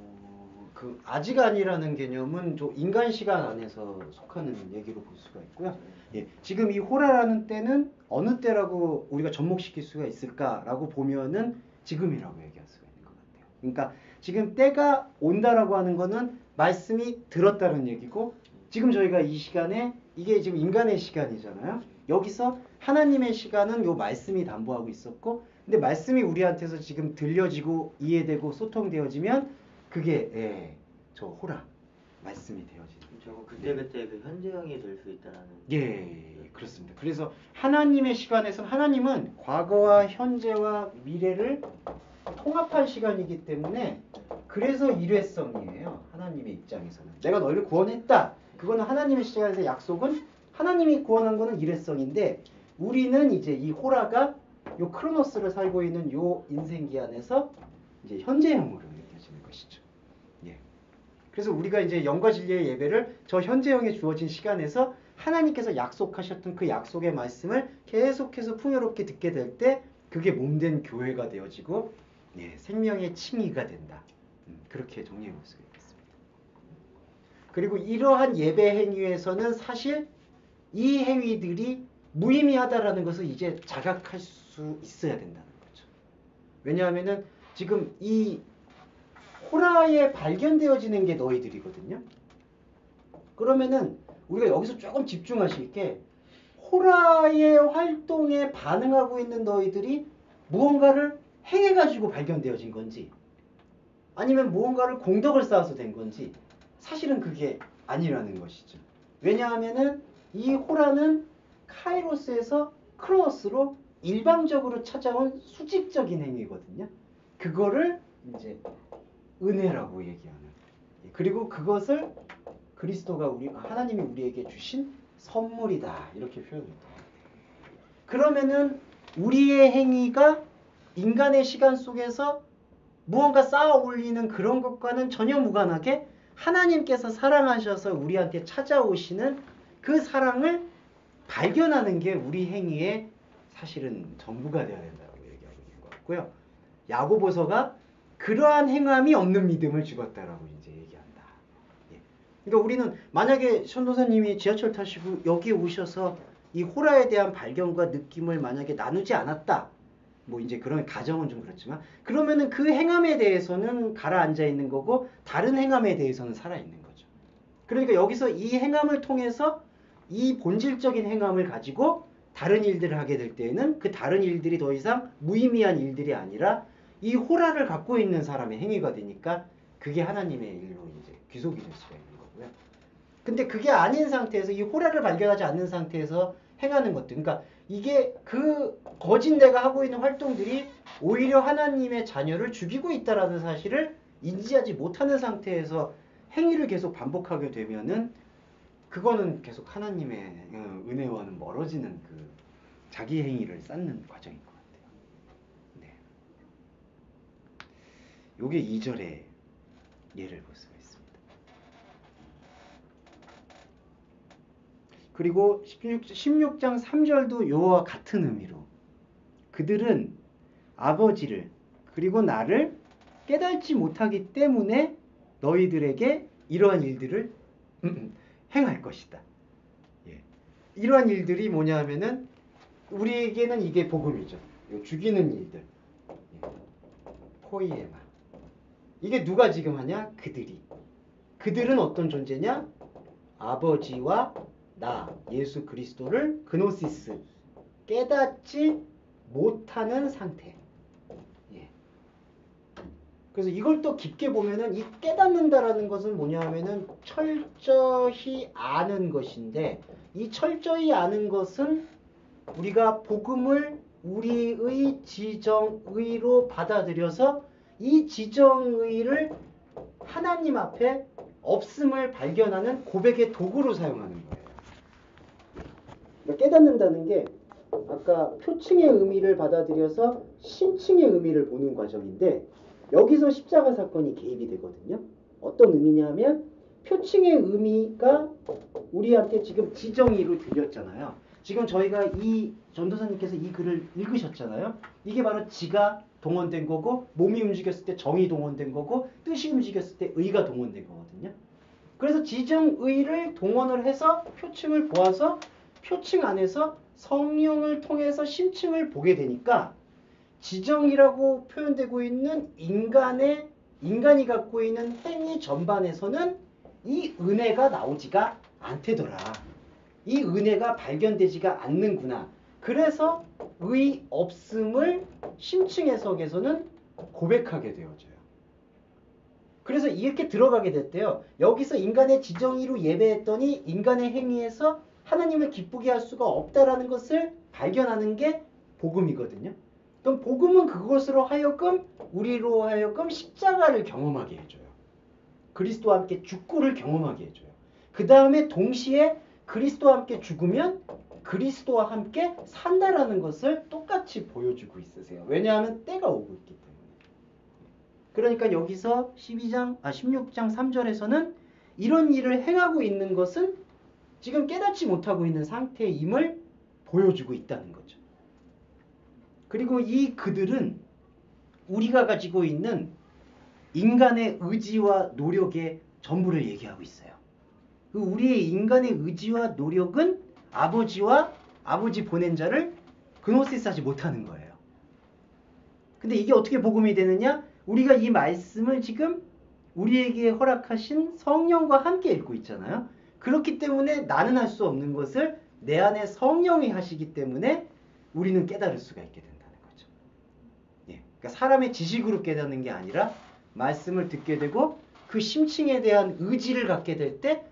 그 아직 아니라는 개념은 저 인간 시간 안에서 속하는 얘기로 볼 수가 있고요. 예, 지금 이 호라라는 때는 어느 때라고 우리가 접목시킬 수가 있을까라고 보면은 지금이라고 얘기할 수가 있는 것 같아요. 그러니까 지금 때가 온다라고 하는 거는 말씀이 들었다는 얘기고 지금 저희가 이 시간에 이게 지금 인간의 시간이잖아요. 여기서 하나님의 시간은 요 말씀이 담보하고 있었고 근데 말씀이 우리한테서 지금 들려지고 이해되고 소통되어지면 그게 예, 저 호라 말씀이 되어지는 저거 그때그때 그 현재형이 될 수 있다라는. 예, 그렇습니다. 그래서 하나님의 시간에서 하나님은 과거와 현재와 미래를 통합한 시간이기 때문에 그래서 일회성이에요. 하나님의 입장에서는. 내가 너희를 구원했다. 그거는 하나님의 시간에서 약속은 하나님이 구원한 거는 일회성인데 우리는 이제 이 호라가 요 크로노스를 살고 있는 요 인생기 안에서 이제 현재형으로 느껴지는 것이죠. 예. 그래서 우리가 이제 영과 진리의 예배를 저 현재형에 주어진 시간에서 하나님께서 약속하셨던 그 약속의 말씀을 계속해서 풍요롭게 듣게 될 때 그게 몸된 교회가 되어지고 예, 생명의 칭의가 된다. 그렇게 정리해 볼 수가 있겠습니다. 그리고 이러한 예배 행위에서는 사실 이 행위들이 무의미하다라는 것을 이제 자각할 수 있어야 된다는 거죠. 왜냐하면은 지금 이 호라에 발견되어지는 게 너희들이거든요. 그러면은 우리가 여기서 조금 집중하실 게 호라의 활동에 반응하고 있는 너희들이 무언가를 행해가지고 발견되어진 건지 아니면 무언가를 공덕을 쌓아서 된 건지 사실은 그게 아니라는 것이죠. 왜냐하면은 이 호라는 카이로스에서 크로노스로 일방적으로 찾아온 수직적인 행위거든요. 그거를 이제 은혜라고 얘기하는. 그리고 그것을 그리스도가 하나님이 우리에게 주신 선물이다. 이렇게 표현합니다. 그러면은 우리의 행위가 인간의 시간 속에서 무언가 쌓아 올리는 그런 것과는 전혀 무관하게 하나님께서 사랑하셔서 우리한테 찾아오시는 그 사랑을 발견하는 게 우리 행위의 사실은 전부가 되어야 된다고 얘기하고 있는 것 같고요. 야고보서가 그러한 행함이 없는 믿음을 죽었다라고 이제 얘기한다. 예. 그러니까 우리는 만약에 전도사님이 지하철 타시고 여기 오셔서 이 호라에 대한 발견과 느낌을 만약에 나누지 않았다. 뭐 이제 그런 가정은 좀 그렇지만 그러면은 그 행함에 대해서는 가라앉아 있는 거고 다른 행함에 대해서는 살아 있는 거죠. 그러니까 여기서 이 행함을 통해서 이 본질적인 행함을 가지고 다른 일들을 하게 될 때에는 그 다른 일들이 더 이상 무의미한 일들이 아니라 이 호라를 갖고 있는 사람의 행위가 되니까 그게 하나님의 일로 이제 귀속이 될 수가 있는 거고요. 근데 그게 아닌 상태에서 이 호라를 발견하지 않는 상태에서 행하는 것들. 그러니까 이게 그 거짓 내가 하고 있는 활동들이 오히려 하나님의 자녀를 죽이고 있다라는 사실을 인지하지 못하는 상태에서 행위를 계속 반복하게 되면은 그거는 계속 하나님의 은혜와는 멀어지는 그 자기 행위를 쌓는 과정인 것 같아요. 네. 요게 2절의 예를 볼 수가 있습니다. 그리고 16장 3절도 요와 같은 의미로 그들은 아버지를 그리고 나를 깨닫지 못하기 때문에 너희들에게 이러한 일들을 행할 것이다. 예. 이러한 일들이 뭐냐 하면은 우리에게는 이게 복음이죠. 죽이는 일들. 예. 포이에마. 이게 누가 지금 하냐? 그들이. 그들은 어떤 존재냐? 아버지와 나, 예수 그리스도를 그노시스, 깨닫지 못하는 상태. 예. 그래서 이걸 또 깊게 보면은 이 깨닫는다라는 것은 뭐냐 하면은 철저히 아는 것인데 이 철저히 아는 것은 우리가 복음을 우리의 지정의로 받아들여서 이 지정의를 하나님 앞에 없음을 발견하는 고백의 도구로 사용하는 거예요. 그러니까 깨닫는다는 게 아까 표층의 의미를 받아들여서 심층의 의미를 보는 과정인데 여기서 십자가 사건이 개입이 되거든요. 어떤 의미냐면 표층의 의미가 우리한테 지금 지정의로 들렸잖아요. 지금 저희가 이 전도사님께서 이 글을 읽으셨잖아요. 이게 바로 지가 동원된 거고 몸이 움직였을 때 정이 동원된 거고 뜻이 움직였을 때 의가 동원된 거거든요. 그래서 지정의를 동원을 해서 표층을 보아서 표층 안에서 성령을 통해서 심층을 보게 되니까 지정이라고 표현되고 있는 인간이 갖고 있는 행위 전반에서는 이 은혜가 나오지가 않대더라. 이 은혜가 발견되지가 않는구나. 그래서 의 없음을 심층 해석에서는 고백하게 되어져요. 그래서 이렇게 들어가게 됐대요. 여기서 인간의 지정의로 예배했더니 인간의 행위에서 하나님을 기쁘게 할 수가 없다라는 것을 발견하는 게 복음이거든요. 그럼 복음은 그것으로 하여금 우리로 하여금 십자가를 경험하게 해줘요. 그리스도와 함께 죽고를 경험하게 해줘요. 그 다음에 동시에 그리스도와 함께 죽으면 그리스도와 함께 산다라는 것을 똑같이 보여주고 있으세요. 왜냐하면 때가 오고 있기 때문에. 그러니까 여기서 16장 3절에서는 이런 일을 행하고 있는 것은 지금 깨닫지 못하고 있는 상태임을 보여주고 있다는 거죠. 그리고 이 그들은 우리가 가지고 있는 인간의 의지와 노력의 전부를 얘기하고 있어요. 우리의 인간의 의지와 노력은 아버지와 아버지 보낸 자를 그노시스하지 못하는 거예요. 근데 이게 어떻게 복음이 되느냐? 우리가 이 말씀을 지금 우리에게 허락하신 성령과 함께 읽고 있잖아요. 그렇기 때문에 나는 할 수 없는 것을 내 안에 성령이 하시기 때문에 우리는 깨달을 수가 있게 된다는 거죠. 예, 그러니까 사람의 지식으로 깨닫는 게 아니라 말씀을 듣게 되고 그 심층에 대한 의지를 갖게 될 때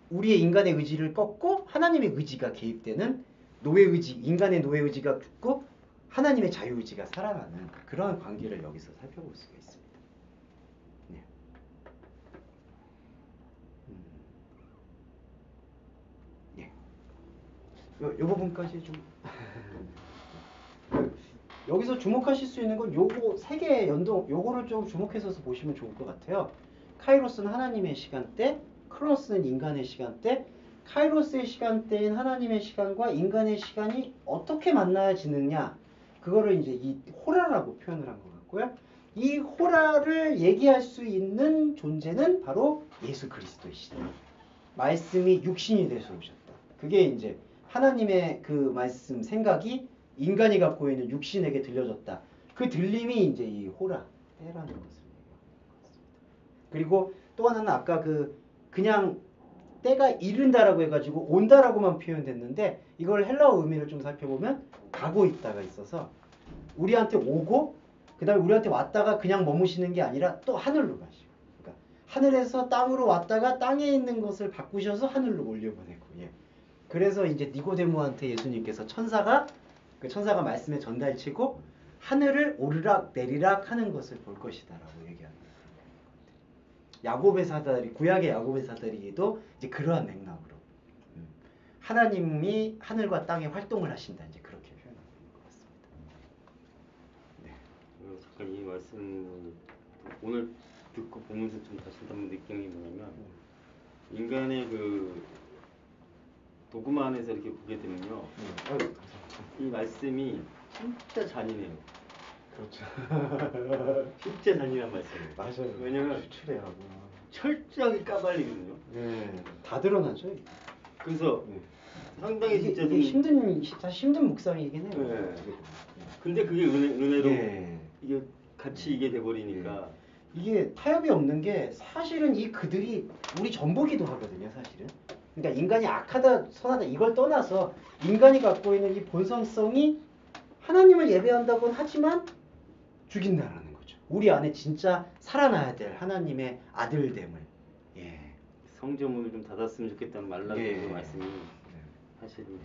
우리의 인간의 의지를 꺾고 하나님의 의지가 개입되는 노예의지, 인간의 노예의지가 죽고 하나님의 자유의지가 살아나는 그러한 관계를 여기서 살펴볼 수가 있습니다. 네. 예. 요 부분까지 좀 여기서 주목하실 수 있는 건 요거 세 개의 요거를 좀 주목해서 보시면 좋을 것 같아요. 카이로스는 하나님의 시간대, 크로노스는 인간의 시간대. 카이로스의 시간대인 하나님의 시간과 인간의 시간이 어떻게 만나지느냐, 그거를 이제 이 호라라고 표현을 한 것 같고요. 이 호라를 얘기할 수 있는 존재는 바로 예수 그리스도이시다. 말씀이 육신이 돼서 오셨다. 그게 이제 하나님의 그 말씀 생각이 인간이 갖고 있는 육신에게 들려졌다. 그 들림이 이제 이 호라 때라는 것을 얘기하는 것 같습니다. 그리고 또 하나는 아까 그냥 때가 이른다라고 해가지고 온다라고만 표현됐는데 이걸 헬라어 의미를 좀 살펴보면 가고 있다가 있어서 우리한테 오고 그 다음에 우리한테 왔다가 그냥 머무시는 게 아니라 또 하늘로 가시고, 그러니까 하늘에서 땅으로 왔다가 땅에 있는 것을 바꾸셔서 하늘로 올려보내고, 예. 그래서 이제 니고데모한테 예수님께서 그 천사가 말씀에 전달치고 하늘을 오르락 내리락 하는 것을 볼 것이다라고 얘기하는 거예요. 야곱의 사다리, 구약의 야곱의 사다리에도 이제 그러한 맥락으로 하나님이 하늘과 땅에 활동을 하신다, 이제 그렇게 표현하고 있는 것 같습니다. 네. 잠깐 이 말씀 오늘 듣고 보면서 좀 다시 한번 느낀 게 뭐냐면 인간의 그 도구마 안에서 이렇게 보게 되면요. 아유, 이 말씀이 진짜 잔인해요. 그렇죠. 진짜 잔인한 말씀이에요. 맞아요. 왜냐면 추출해하고. 철저하게 까발리거든요. 네, 다 드러나죠. 이게. 그래서 네. 상당히 이게, 진짜 이게 좀 사실 힘든 묵상이긴 해요. 네. 어떻게 보면. 근데 그게 은혜로 예. 이게 같이 이게 돼버리니까 이게 타협이 없는 게 사실은 이 그들이 우리 전부기도 하거든요, 사실은. 그러니까 인간이 악하다, 선하다 이걸 떠나서 인간이 갖고 있는 이 본성성이 하나님을 예배한다고는 하지만 죽인다라는 거죠. 우리 안에 진짜 살아나야 될 하나님의 아들됨을. 예. 성전문을 좀 닫았으면 좋겠다는 말라고 예. 그 말씀이 사실은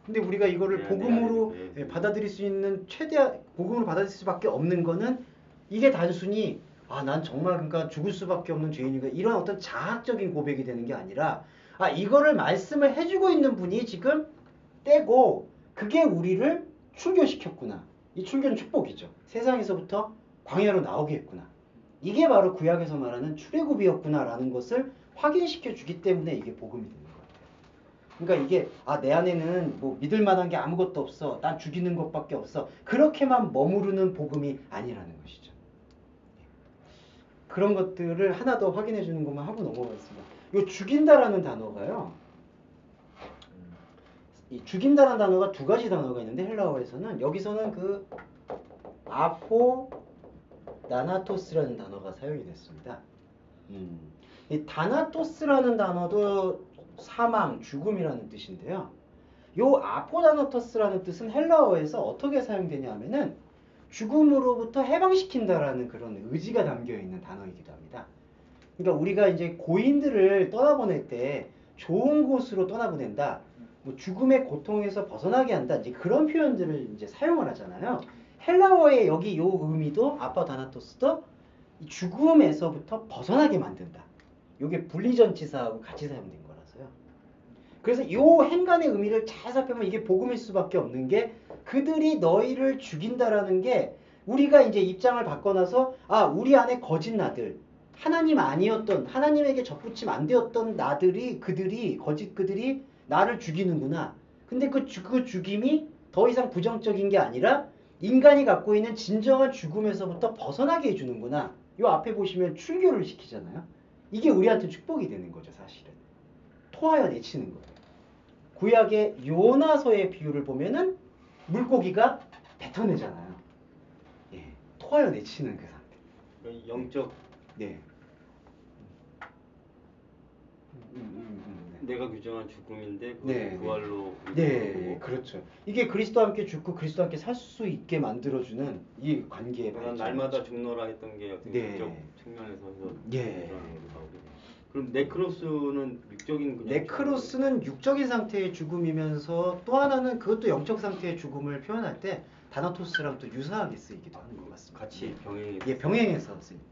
근데 우리가 이거를 네, 복음으로 네, 네. 받아들일 수 있는 최대한 복음으로 받아들일 수밖에 없는 거는 이게 단순히 난 정말 그러니까 죽을 수밖에 없는 죄인인가 이런 어떤 자학적인 고백이 되는 게 아니라 이거를 말씀을 해주고 있는 분이 지금 떼고 그게 우리를 출교시켰구나. 이 출교는 축복이죠. 세상에서부터 광야로 나오게 했구나. 이게 바로 구약에서 말하는 출애굽이었구나라는 것을 확인시켜 주기 때문에 이게 복음이 되는 거예요. 그러니까 이게 내 안에는 뭐 믿을 만한 게 아무것도 없어. 난 죽이는 것밖에 없어. 그렇게만 머무르는 복음이 아니라는 것이죠. 그런 것들을 하나 더 확인해 주는 것만 하고 넘어가겠습니다. 이 죽인다라는 단어가요. 이 죽인다라는 단어가 두 가지 단어가 있는데 헬라어에서는 여기서는 그 나나토스라는 단어가 사용이 됐습니다. 이 다나토스라는 단어도 사망, 죽음이라는 뜻인데요. 요 아포다나토스라는 뜻은 헬라어에서 어떻게 사용되냐 하면은 죽음으로부터 해방시킨다라는 그런 의지가 담겨 있는 단어이기도 합니다. 그러니까 우리가 이제 고인들을 떠나보낼 때 좋은 곳으로 떠나보낸다, 뭐 죽음의 고통에서 벗어나게 한다, 이제 그런 표현들을 이제 사용을 하잖아요. 헬라어의 여기 요 의미도 아포다나토스도 죽음에서부터 벗어나게 만든다. 요게 분리전치사하고 같이 사용된 거라서요. 그래서 요 행간의 의미를 잘 살펴보면 이게 복음일 수밖에 없는 게 그들이 너희를 죽인다라는 게 우리가 이제 입장을 바꿔놔서 우리 안에 거짓 나들, 하나님 아니었던, 하나님에게 접붙임 안 되었던 그들이 나를 죽이는구나. 근데 그 죽임이 더 이상 부정적인 게 아니라 인간이 갖고 있는 진정한 죽음에서부터 벗어나게 해주는구나. 요 앞에 보시면 출교를 시키잖아요. 이게 우리한테 축복이 되는 거죠, 사실은. 토하여 내치는 거예요. 구약의 요나서의 비유를 보면은 물고기가 뱉어내잖아요. 예, 토하여 내치는 그 상태. 그러니까 영적 네. 내가 규정한 죽음인데 네, 부활로 네, 그렇죠. 이게 그리스도와 함께 죽고 그리스도와 함께 살 수 있게 만들어주는 이 관계의 난 발전. 날마다 죽노라 했던 게 어떤 네. 영적 측면에서 해서 예. 드러나는 거기도 하고. 그럼 네크로스는 육적인 그냥 네크로스는 육적인 상태의 죽음이면서 또 하나는 그것도 영적 상태의 죽음을 표현할 때 다나토스랑 또 유사하게 쓰이기도 하는 것 같습니다. 같이 병행해. 예, 병행해서 쓰일 때.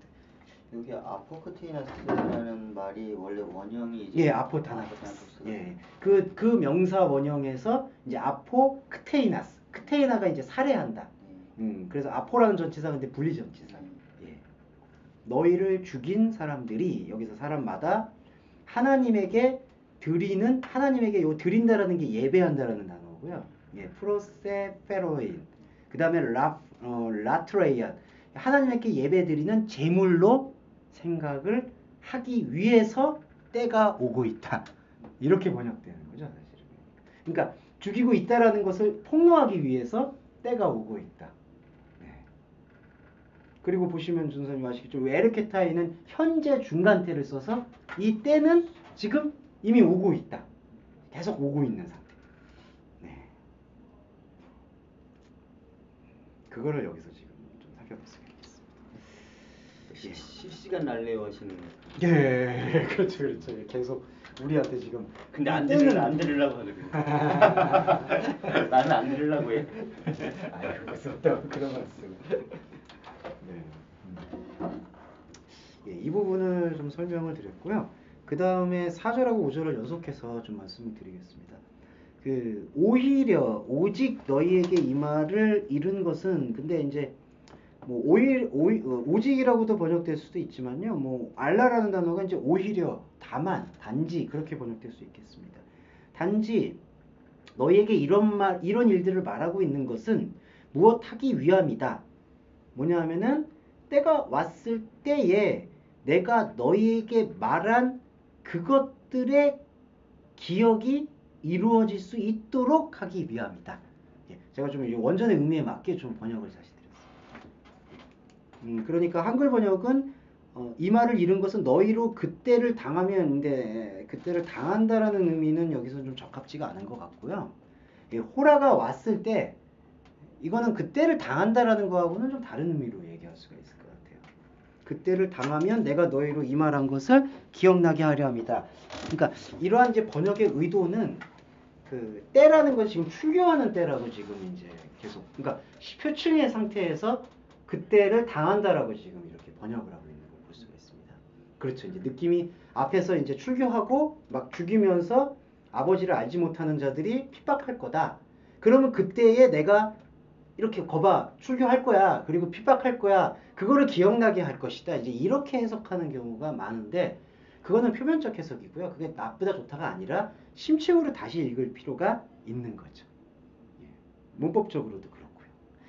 여기 아포크테이나스라는 말이 원래 원형이 이제 예, 아포다나토스. 아포다나토스가 예, 그 명사 원형에서 이제 아포크테이나스. 크테이나가 이제 살해한다. 그래서 아포라는 전치사 근데 분리 전치사. 예. 너희를 죽인 사람들이 여기서 사람마다 하나님에게 요 드린다라는 게 예배한다라는 단어고요. 예, 프로세페로인. 그다음에 라트레이안. 하나님께 예배드리는 제물로 생각을 하기 위해서 때가 오고 있다. 이렇게 번역되는 거죠, 사실은. 그러니까 죽이고 있다라는 것을 폭로하기 위해서 때가 오고 있다. 네. 그리고 보시면 준선님 아시겠죠? 에르케타이는 현재 중간태를 써서 이 때는 지금 이미 오고 있다. 계속 오고 있는 상태. 네. 그거를 여기서 지금 좀 살펴봤으면 좋겠습니다. 실시간 날래어 하시는 예, 그렇죠. 계속 우리한테 지금 근데 안 때는 들으려고 안 들으려고 하거든. 나는 안 들으려고 해. 아이 그것은 없다고 그런 말씀. 네. 예, 이 부분을 좀 설명을 드렸고요. 그 다음에 4절하고 5절을 연속해서 좀 말씀을 드리겠습니다. 그 오히려 오직 너희에게 이 말을 이룬 것은 근데 이제 뭐 오직이라고도 번역될 수도 있지만요. 뭐 알라라는 단어가 이제 오히려 다만 단지 그렇게 번역될 수 있겠습니다. 단지 너희에게 이런 일들을 말하고 있는 것은 무엇하기 위함이다. 뭐냐 하면은 때가 왔을 때에 내가 너희에게 말한 그것들의 기억이 이루어질 수 있도록 하기 위함이다. 예, 제가 좀 원전의 의미에 맞게 좀 번역을 다시 드렸습니다. 그러니까 한글 번역은 이 말을 이룬 것은 너희로 그때를 당하면인데 그때를 당한다라는 의미는 여기서 좀 적합지가 않은 것 같고요. 예, 호라가 왔을 때 이거는 그때를 당한다라는 거하고는 좀 다른 의미로 얘기할 수가 있을 것 같아요. 그때를 당하면 내가 너희로 이 말한 것을 기억나게 하려 합니다. 그러니까 이러한 이제 번역의 의도는 그 때라는 것이 지금 출교하는 때라고 지금 이제 계속 그러니까 표층의 상태에서 그때를 당한다라고 지금 이렇게 번역을 하고 있는 걸 볼 수가 있습니다. 그렇죠. 이제 느낌이 앞에서 이제 출교하고 막 죽이면서 아버지를 알지 못하는 자들이 핍박할 거다. 그러면 그때에 내가 이렇게 거봐 출교할 거야. 그리고 핍박할 거야. 그거를 기억나게 할 것이다. 이제 이렇게 해석하는 경우가 많은데 그거는 표면적 해석이고요. 그게 나쁘다 좋다가 아니라 심층으로 다시 읽을 필요가 있는 거죠. 예. 문법적으로도 그렇고요.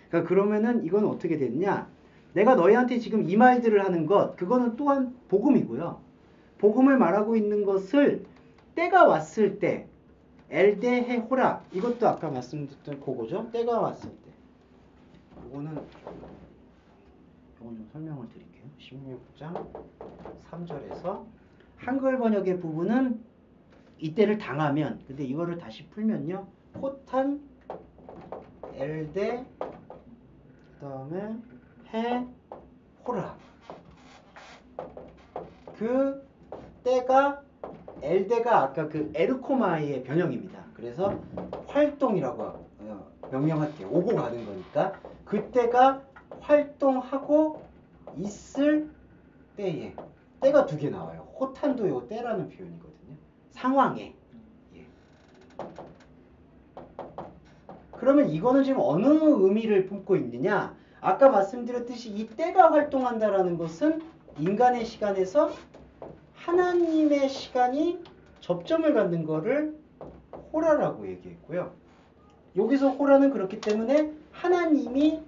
그러니까 그러면은 이건 어떻게 되느냐? 내가 너희한테 지금 이 말들을 하는 것 그거는 또한 복음이고요. 복음을 말하고 있는 것을 때가 왔을 때 엘데헤 호라 이것도 아까 말씀드렸던 그거죠. 때가 왔을 때 이거는 좀 설명을 드릴게요. 16장 3절에서 한글 번역의 부분은 이때를 당하면 근데 이거를 다시 풀면요. 호탄 엘데 그 다음에 해 호라 그 때가 엘데가 아까 그 에르코마의 변형입니다. 그래서 활동이라고 명명할게요. 오고 가는 거니까 그때가 활동하고 있을 때에 때가 두 개 나와요. 호탄도 요 때라는 표현이거든요. 상황에. 예. 그러면 이거는 지금 어느 의미를 품고 있느냐? 아까 말씀드렸듯이 이 때가 활동한다라는 것은 인간의 시간에서 하나님의 시간이 접점을 갖는 거를 호라라고 얘기했고요. 여기서 호라는 그렇기 때문에 하나님이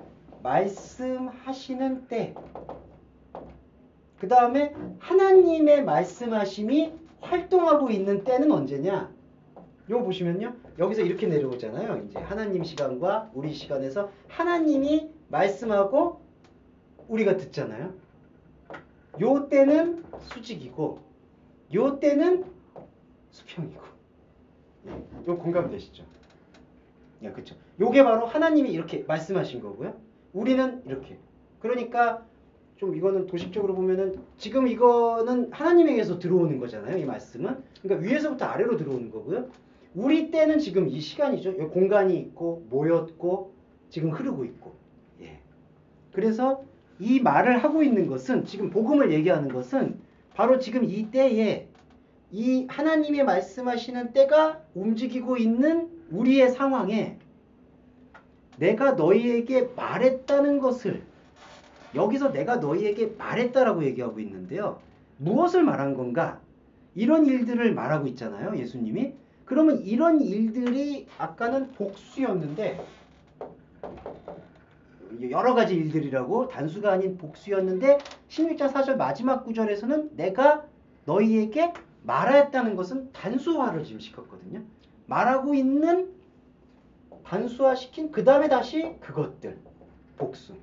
말씀하시는 때 그 다음에 하나님의 말씀하심이 활동하고 있는 때는 언제냐? 요거 보시면요. 여기서 이렇게 내려오잖아요. 이제 하나님 시간과 우리 시간에서 하나님이 말씀하고 우리가 듣잖아요. 요 때는 수직이고 요 때는 수평이고. 요 공감되시죠? 야, 그쵸. 요게 바로 하나님이 이렇게 말씀하신 거고요. 우리는 이렇게. 그러니까 좀 이거는 도식적으로 보면은 지금 이거는 하나님에게서 들어오는 거잖아요. 이 말씀은. 그러니까 위에서부터 아래로 들어오는 거고요. 우리 때는 지금 이 시간이죠. 이 공간이 있고 모였고 지금 흐르고 있고. 예. 그래서 이 말을 하고 있는 것은 지금 복음을 얘기하는 것은 바로 지금 이 때에 이 하나님의 말씀하시는 때가 움직이고 있는 우리의 상황에 내가 너희에게 말했다는 것을 여기서 내가 너희에게 말했다라고 얘기하고 있는데요. 무엇을 말한 건가? 이런 일들을 말하고 있잖아요. 예수님이. 그러면 이런 일들이 아까는 복수였는데 여러 가지 일들이라고 단수가 아닌 복수였는데 16장 4절 마지막 구절에서는 내가 너희에게 말하였다는 것은 단수화를 지금 시켰거든요. 말하고 있는 단수화시킨 그 다음에 다시 그것들 복수.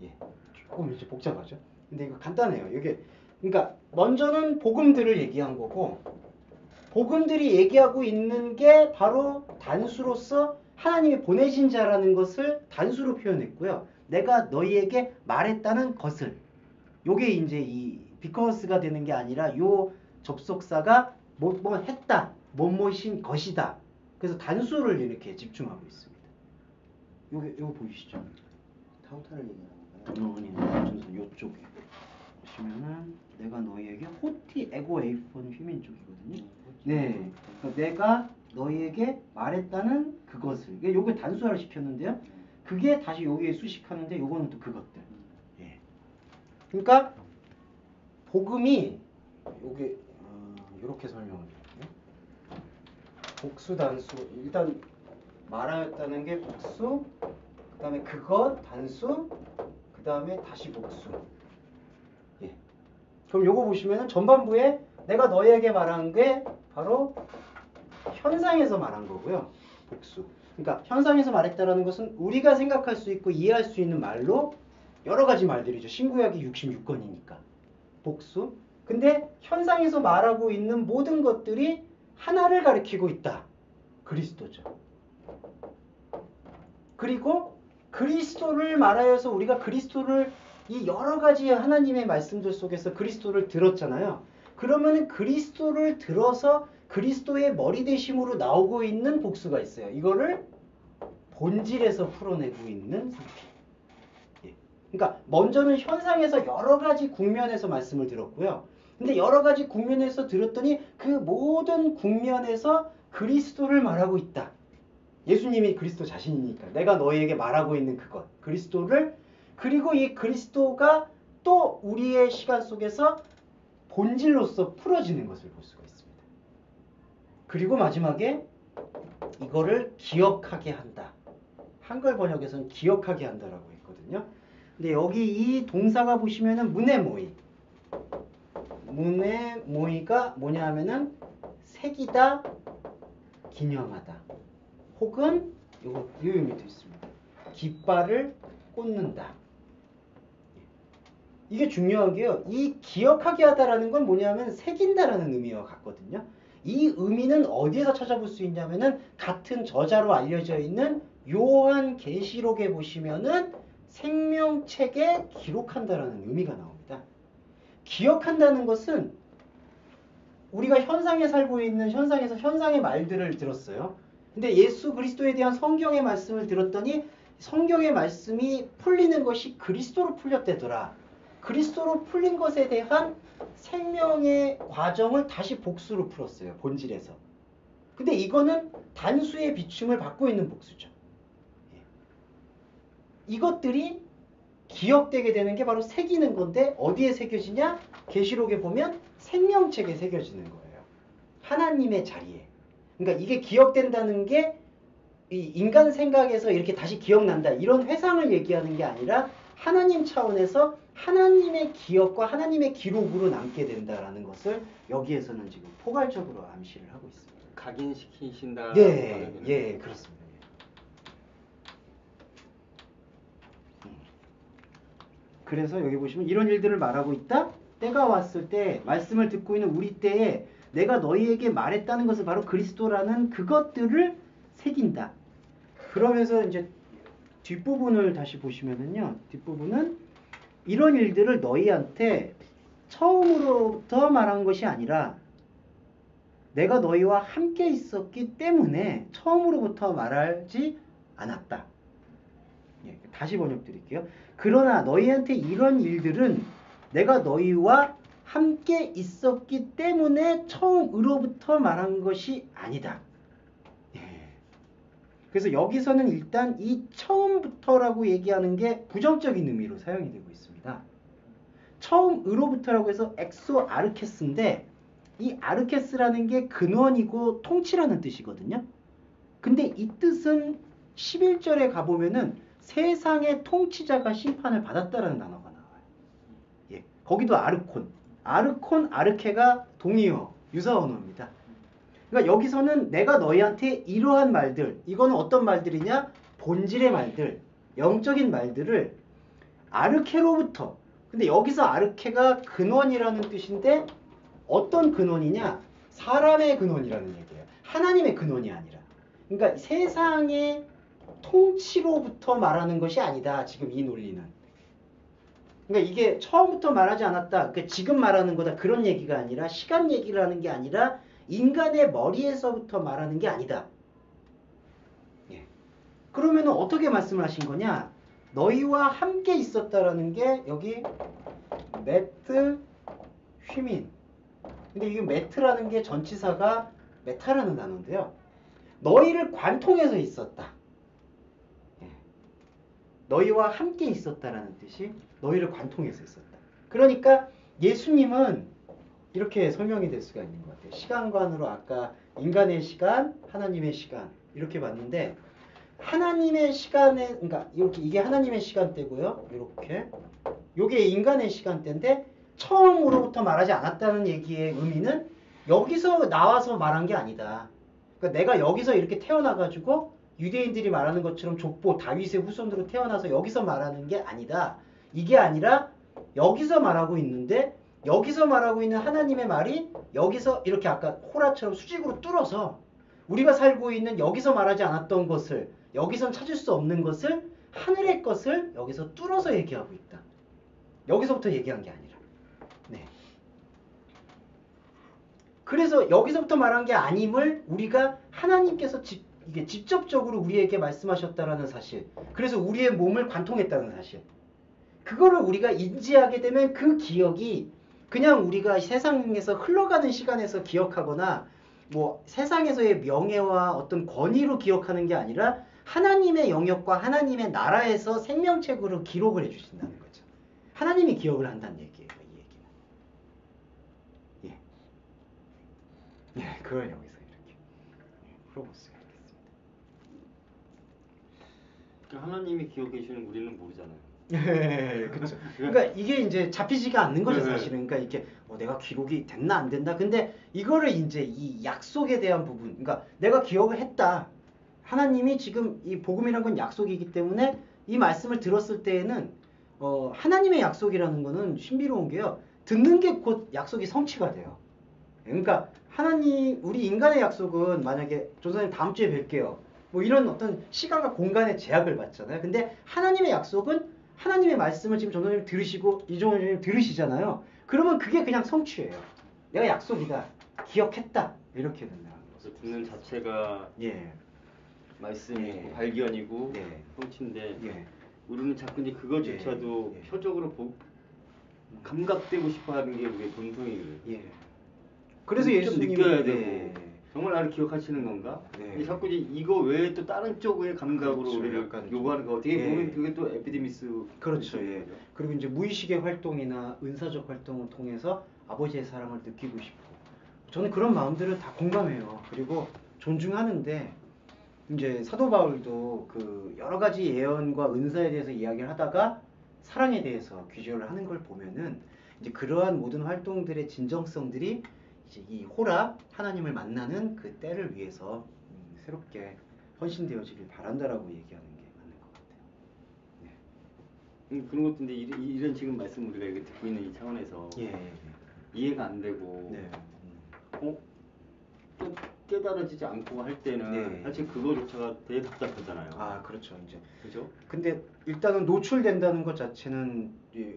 예, 조금 이제 복잡하죠. 근데 이거 간단해요. 이게 그러니까 먼저는 복음들을 얘기한 거고 복음들이 얘기하고 있는 게 바로 단수로서 하나님이 보내신 자라는 것을 단수로 표현했고요. 내가 너희에게 말했다는 것을 요게 이제 이 비커스가 되는 게 아니라 요 접속사가 뭐 했다, 뭐뭐신 것이다. 그래서 단수를 이렇게 집중하고 있습니다. 요거 보이시죠? 타우타를 얘기하는 건가요? 아니, 요쪽에 보시면은 내가 너희에게 호티 에고 에이폰 휘민 쪽이거든요. 네, 그러니까 내가 너희에게 말했다는 그것을. 요게 단수화를 시켰는데요. 그게 다시 여기에 수식하는데 요거는 또 그것들. 예. 그러니까 복음이 요게 이렇게 설명을 드릴게요. 복수 단수 일단 말하였다는 게 복수, 그 다음에 그것 단수, 그 다음에 다시 복수. 예. 그럼 요거 보시면은 전반부에 내가 너희에게 말한 게 바로 현상에서 말한 거고요. 복수. 그러니까 현상에서 말했다라는 것은 우리가 생각할 수 있고 이해할 수 있는 말로 여러 가지 말들이죠. 신구약이 66권이니까. 복수. 근데 현상에서 말하고 있는 모든 것들이 하나를 가리키고 있다. 그리스도죠. 그리고 그리스도를 말하여서 우리가 그리스도를 이 여러 가지 하나님의 말씀들 속에서 그리스도를 들었잖아요. 그러면 그리스도를 들어서 그리스도의 머리 대심으로 나오고 있는 복수가 있어요. 이거를 본질에서 풀어내고 있는 상태. 예. 그러니까 먼저는 현상에서 여러 가지 국면에서 말씀을 들었고요. 근데 여러 가지 국면에서 들었더니 그 모든 국면에서 그리스도를 말하고 있다. 예수님이 그리스도 자신이니까 내가 너희에게 말하고 있는 그것 그리스도를 그리고 이 그리스도가 또 우리의 시간 속에서 본질로서 풀어지는 것을 볼 수가 있습니다. 그리고 마지막에 이거를 기억하게 한다. 한글 번역에서는 기억하게 한다라고 했거든요. 근데 여기 이 동사가 보시면은 문에모이. 문에모이가 뭐냐 하면은 새기다, 기념하다. 혹은 요거 이 의미도 있습니다. 깃발을 꽂는다. 이게 중요한 게요. 이 기억하게 하다라는 건 뭐냐면 새긴다라는 의미와 같거든요. 이 의미는 어디에서 찾아볼 수 있냐면은 같은 저자로 알려져 있는 요한계시록에 보시면은 생명책에 기록한다라는 의미가 나옵니다. 기억한다는 것은 우리가 현상에 살고 있는 현상에서 현상의 말들을 들었어요. 근데 예수 그리스도에 대한 성경의 말씀을 들었더니 성경의 말씀이 풀리는 것이 그리스도로 풀렸대더라. 그리스도로 풀린 것에 대한 생명의 과정을 다시 복수로 풀었어요. 본질에서. 근데 이거는 단수의 비춤을 받고 있는 복수죠. 이것들이 기억되게 되는 게 바로 새기는 건데 어디에 새겨지냐? 계시록에 보면 생명책에 새겨지는 거예요. 하나님의 자리에. 그러니까 이게 기억된다는 게 이 인간 생각에서 이렇게 다시 기억난다. 이런 회상을 얘기하는 게 아니라 하나님 차원에서 하나님의 기억과 하나님의 기록으로 남게 된다라는 것을 여기에서는 지금 포괄적으로 암시를 하고 있습니다. 각인시키신다. 예, 그렇습니다. 그래서 여기 보시면 이런 일들을 말하고 있다. 때가 왔을 때 말씀을 듣고 있는 우리 때에 내가 너희에게 말했다는 것을 바로 그리스도라는 그것들을 새긴다. 그러면서 이제 뒷부분을 다시 보시면은요. 뒷부분은 이런 일들을 너희한테 처음으로부터 말한 것이 아니라 내가 너희와 함께 있었기 때문에 처음으로부터 말하지 않았다. 예, 다시 번역 드릴게요. 그러나 너희한테 이런 일들은 내가 너희와 함께 있었기 때문에 처음으로부터 말한 것이 아니다. 예. 그래서 여기서는 일단 이 처음부터라고 얘기하는 게 부정적인 의미로 사용이 되고 있습니다. 처음으로부터라고 해서 엑소 아르케스인데 이 아르케스라는 게 근원이고 통치라는 뜻이거든요. 근데 이 뜻은 11절에 가보면은 세상의 통치자가 심판을 받았다라는 단어가 나와요. 예, 거기도 아르콘, 아르케가 동의어, 유사 언어입니다. 그러니까 여기서는 내가 너희한테 이러한 말들, 이거는 어떤 말들이냐? 본질의 말들, 영적인 말들을 아르케로부터. 근데 여기서 아르케가 근원이라는 뜻인데 어떤 근원이냐? 사람의 근원이라는 얘기예요. 하나님의 근원이 아니라. 그러니까 세상의 통치로부터 말하는 것이 아니다. 지금 이 논리는. 그러니까 이게 처음부터 말하지 않았다. 그러니까 지금 말하는 거다. 그런 얘기가 아니라 시간 얘기를 하는 게 아니라 인간의 머리에서부터 말하는 게 아니다. 예. 그러면은 어떻게 말씀을 하신 거냐? 너희와 함께 있었다라는 게 여기 매트 휘민. 근데 이게 매트라는 게 전치사가 메타라는 단어인데요. 너희를 관통해서 있었다. 예. 너희와 함께 있었다라는 뜻이 너희를 관통해서 있었다. 그러니까 예수님은 이렇게 설명이 될 수가 있는 것 같아요. 시간관으로 아까 인간의 시간, 하나님의 시간 이렇게 봤는데 하나님의 시간에 그러니까 이렇게 이게 하나님의 시간대고요. 이렇게 요게 인간의 시간대인데 처음으로부터 말하지 않았다는 얘기의 의미는 여기서 나와서 말한 게 아니다. 그러니까 내가 여기서 이렇게 태어나가지고 유대인들이 말하는 것처럼 족보 다윗의 후손으로 태어나서 여기서 말하는 게 아니다. 이게 아니라 여기서 말하고 있는데 여기서 말하고 있는 하나님의 말이 여기서 이렇게 아까 호라처럼 수직으로 뚫어서 우리가 살고 있는 여기서 말하지 않았던 것을 여기선 찾을 수 없는 것을 하늘의 것을 여기서 뚫어서 얘기하고 있다. 여기서부터 얘기한 게 아니라. 네. 그래서 여기서부터 말한 게 아님을 우리가 하나님께서 이게 직접적으로 우리에게 말씀하셨다라는 사실. 그래서 우리의 몸을 관통했다는 사실. 그거를 우리가 인지하게 되면 그 기억이 그냥 우리가 세상에서 흘러가는 시간에서 기억하거나 뭐 세상에서의 명예와 어떤 권위로 기억하는 게 아니라 하나님의 영역과 하나님의 나라에서 생명책으로 기록을 해주신다는 거죠. 하나님이 기억을 한다는 얘기예요. 이 얘기는. 예. 예, 그걸 여기서 이렇게 풀어보세요. 하나님이 기억해 주시는 우리는 모르잖아요. 네, 그렇죠. 그러니까 이게 이제 잡히지가 않는 거죠, 사실은. 그러니까 이렇게 내가 기록이 됐나 안 된다. 근데 이거를 이제 이 약속에 대한 부분, 그러니까 내가 기억을 했다. 하나님이 지금 이 복음이란 건 약속이기 때문에 이 말씀을 들었을 때에는 하나님의 약속이라는 거는 신비로운 게요. 듣는 게 곧 약속이 성취가 돼요. 그러니까 우리 인간의 약속은 만약에 조선님 다음 주에 뵐게요. 뭐 이런 어떤 시간과 공간의 제약을 받잖아요. 근데 하나님의 약속은 하나님의 말씀을 지금 전도님 들으시고 이종호님 들으시잖아요. 그러면 그게 그냥 성취예요. 내가 약속이다. 기억했다. 이렇게 된다는 거죠. 듣는 자체가 말씀이고 발견이고 성취인데 우리는 자꾸 이제 그거조차도 표적으로 감각되고 싶어하는 게 우리의 본성이거든요. 그래서 예수님이 느껴야 되고 정말 나를 기억하시는 건가? 근데 자꾸 이거 외에 또 다른 쪽의 감각으로 그렇죠. 우리를 약간 요구하는 거 어떻게 보면 그게 또 에피데미스. 그렇죠. 그리고 이제 무의식의 활동이나 은사적 활동을 통해서 아버지의 사랑을 느끼고 싶고 저는 그런 마음들을 다 공감해요. 그리고 존중하는데 이제 사도 바울도 그 여러 가지 예언과 은사에 대해서 이야기를 하다가 사랑에 대해서 귀결을 하는 걸 보면은 이제 그러한 모든 활동들의 진정성들이 이제 이 호라 하나님을 만나는 그 때를 위해서 새롭게 헌신되어지길 바란다라고 얘기하는 게 맞는 것 같아요. 그런 것도 근데 이런 지금 말씀 우리가 이렇게 듣고 있는 이 차원에서 이해가 안 되고 깨달아지지 않고 할 때는 사실 그거조차가 되게 답답하잖아요. 아, 그렇죠. 이제 그죠? 근데 일단은 노출된다는 것 자체는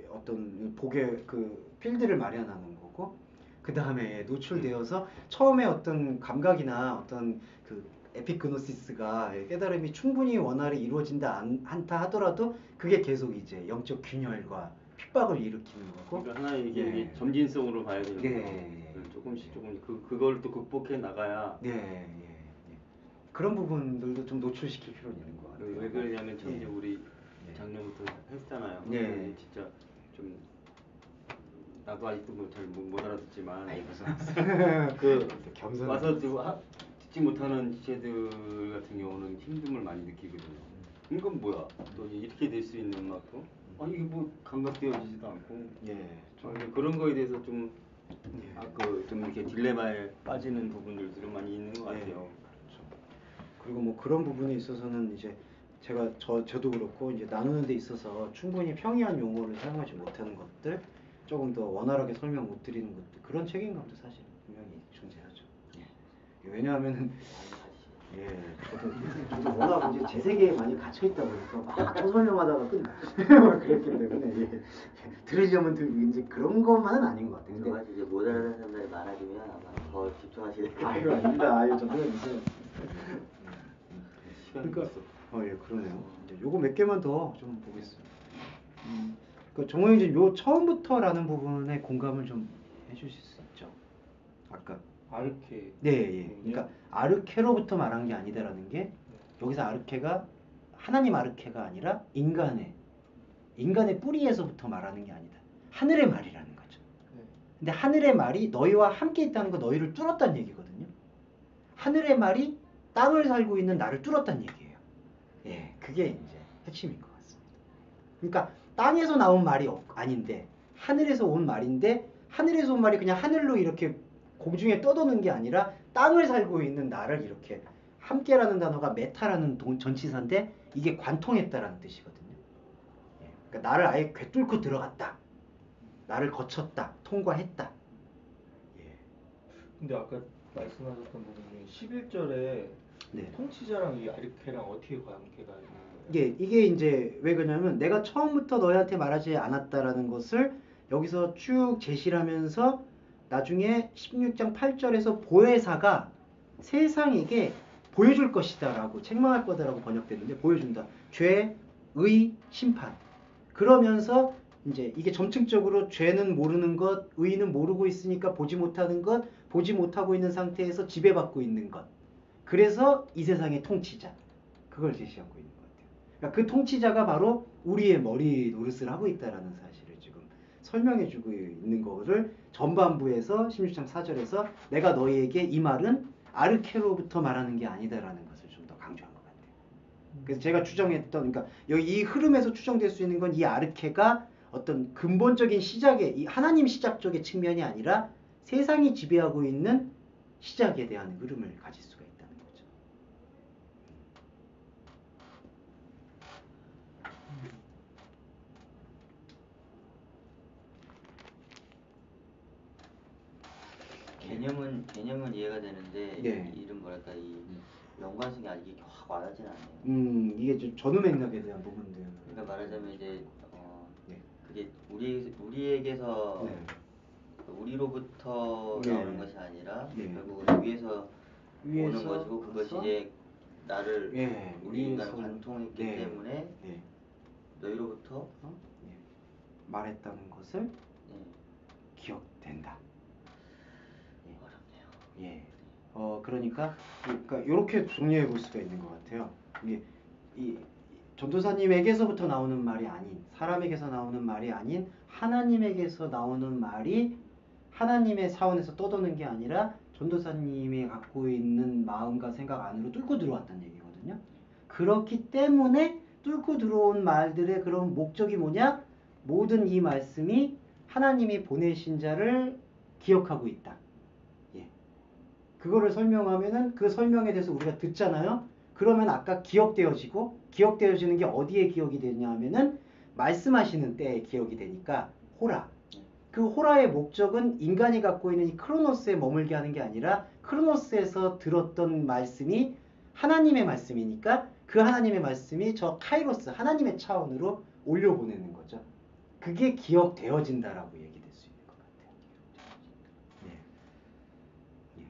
어떤 복의 그 필드를 마련하는 거고 그 다음에 노출되어서 처음에 어떤 감각이나 어떤 그 에피그노시스가 깨달음이 충분히 원활히 이루어진다 않다 하더라도 그게 계속 이제 영적 균열과 핍박을 일으키는 거고. 그러니까 하나의 이게 점진성으로 봐야 되는 거. 조금씩 그걸 또 극복해 나가야. 그런 부분들도 좀 노출시킬 필요는 있는 것 같아요. 왜 그러냐면 참 이제 우리 작년부터 했잖아요. 진짜 좀 나도 아직도 뭐 잘 못 알아듣지만 와서 듣지 못하는 지체들 같은 경우는 힘듦을 많이 느끼거든요. 이건 뭐야? 또 이렇게 될 수 있는 음악도 이게 뭐 감각되어지지도 않고 그런 거에 대해서 좀 좀 이렇게 딜레마에 빠지는 부분들도 많이 있는 것 같아요. 그렇죠. 그리고 뭐 그런 부분에 있어서는 이제 제가 저도 그렇고 이제 나누는 데 있어서 충분히 평이한 용어를 사용하지 못하는 것들 조금 더 원활하게 설명 못 드리는 것들 그런 책임감도 사실 분명히 존재하죠. 왜냐하면은 예, 저도 워낙 이제 제 세계에 많이 갇혀 있다 보니까 막 설명하다가 막 그랬기 때문에 예. 들으려면 이제 그런 것만은 아닌 것 같아요. 저같이 이제 못 알아듣는 사람들이 많아지면 아마 더 집중하시게 될 아유, 거예요. 아닙니다. 아유, 저도 있어요. 시간이 그러니까, 벌써. 예, 그러네요. 이제 요거 몇 개만 더 좀 보겠습니다. 그러니까 정호영님 요 처음부터라는 부분에 공감을 좀 해주실 수 있죠? 아까. 아르케. 네, 예. 그러니까 아르케로부터 말한 게 아니다라는 게 여기서 아르케가 하나님 아르케가 아니라 인간의 뿌리에서부터 말하는 게 아니다. 하늘의 말이라는 거죠. 근데 하늘의 말이 너희와 함께 있다는 거 너희를 뚫었다는 얘기거든요. 하늘의 말이 땅을 살고 있는 나를 뚫었다는 얘기예요. 예, 그게 이제 핵심인 것 같습니다. 그러니까 땅에서 나온 말이 아닌데 하늘에서 온 말인데 하늘에서 온 말이 그냥 하늘로 이렇게 공중에 떠도는 게 아니라 땅을 살고 있는 나를 이렇게 함께라는 단어가 메타라는 전치사인데 이게 관통했다라는 뜻이거든요. 예, 그러니까 나를 아예 꿰뚫고 들어갔다. 나를 거쳤다. 통과했다. 예. 근데 아까 말씀하셨던 부분 중에 11절에 네. 통치자랑 이 아르케랑 어떻게 관계가 있는 거예요? 이게 이제 왜 그러냐면 내가 처음부터 너희한테 말하지 않았다라는 것을 여기서 쭉 제시를 하면서 나중에 16장 8절에서 보혜사가 세상에게 보여줄 것이다 라고 책망할 거다라고 번역됐는데 보여준다. 죄, 의, 심판. 그러면서 이제 이게 점층적으로 죄는 모르는 것, 의는 모르고 있으니까 보지 못하는 것, 보지 못하고 있는 상태에서 지배받고 있는 것. 그래서 이 세상의 통치자. 그걸 제시하고 있는 것 같아요. 그러니까 그 통치자가 바로 우리의 머리 노릇을 하고 있다라는 사실을 지금 설명해주고 있는 거를 전반부에서 16장 4절에서 내가 너희에게 이 말은 아르케로부터 말하는 게 아니다라는 것을 좀 더 강조한 것 같아요. 그래서 제가 추정했던, 그러니까 여기 이 흐름에서 추정될 수 있는 건 이 아르케가 어떤 근본적인 시작의, 이 하나님 시작 쪽의 측면이 아니라 세상이 지배하고 있는 시작에 대한 흐름을 가질 수가 있다는 거죠. 개념은 이해가 되는데 네. 이름 뭐랄까 이 연관성이 아직 이렇게 확 와닿진 않네요. 이게 좀 전후 맥락에 대한 부분들. 그러니까 말하자면 이제 네. 그게 우리에게서 네. 우리로부터 네. 나오는 것이 아니라 네. 결국은 위에서 오는 위에서 것이고 그것이 와서? 이제 나를 예, 우리 인간을 위에서. 관통했기 네. 때문에 네. 너희로부터 예. 말했다는 것을 예, 기억된다. 어렵네요. 예. 그러니까 이렇게 정리해 볼 수가 있는 것 같아요. 이게 이 전도사님에게서부터 나오는 말이 아닌, 사람에게서 나오는 말이 아닌 하나님에게서 나오는 말이 하나님의 차원에서 떠도는 게 아니라 전도사님이 갖고 있는 마음과 생각 안으로 뚫고 들어왔다는 얘기거든요. 그렇기 때문에 뚫고 들어온 말들의 그런 목적이 뭐냐? 모든 이 말씀이 하나님이 보내신 자를 기억하고 있다. 예. 그거를 설명하면은 그 설명에 대해서 우리가 듣잖아요. 그러면 아까 기억되어지는 게 어디에 기억이 되냐 하면은 말씀하시는 때에 기억이 되니까 호라. 그 호라의 목적은 인간이 갖고 있는 이 크로노스에 머물게 하는 게 아니라 크로노스에서 들었던 말씀이 하나님의 말씀이니까 그 하나님의 말씀이 저 카이로스 하나님의 차원으로 올려보내는 거죠. 그게 기억되어진다라고 얘기될 수 있는 것 같아요. 예. 예.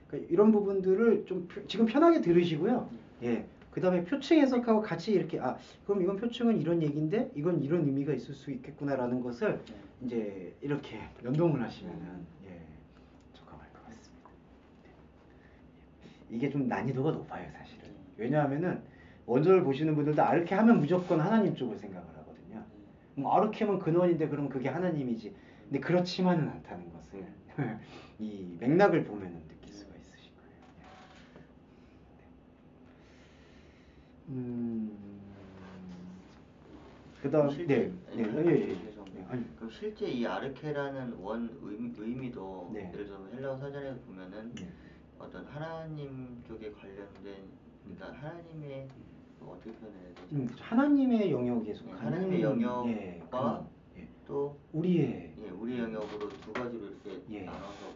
그러니까 이런 부분들을 좀 지금 편하게 들으시고요. 예. 그 다음에 표층 해석하고 같이 이렇게 그럼 이건 표층은 이런 얘기인데 이건 이런 의미가 있을 수 있겠구나라는 것을 이제 이렇게 연동을 하시면은 적합할 것 같습니다. 이게 좀 난이도가 높아요, 사실은. 왜냐하면은 원전을 보시는 분들도 아르케 하면 무조건 하나님 쪽을 생각을 하거든요. 아르케면 근원인데 그럼 그게 하나님이지. 근데 그렇지만은 않다는 것을 이 맥락을 보면은 느낄 수가 있으실 거예요. 그다음 그럼 실제 이 아르케라는 원 의미도 네. 예를 들면 헬라어 사전에서 보면은 네. 어떤 하나님 쪽에 관련된 그러니까 하나님의 어떻게 표현해야 되죠? 하나님의 영역에 속한 하나님의 영역과 또 우리의 영역으로 두 가지로 이렇게 나눠서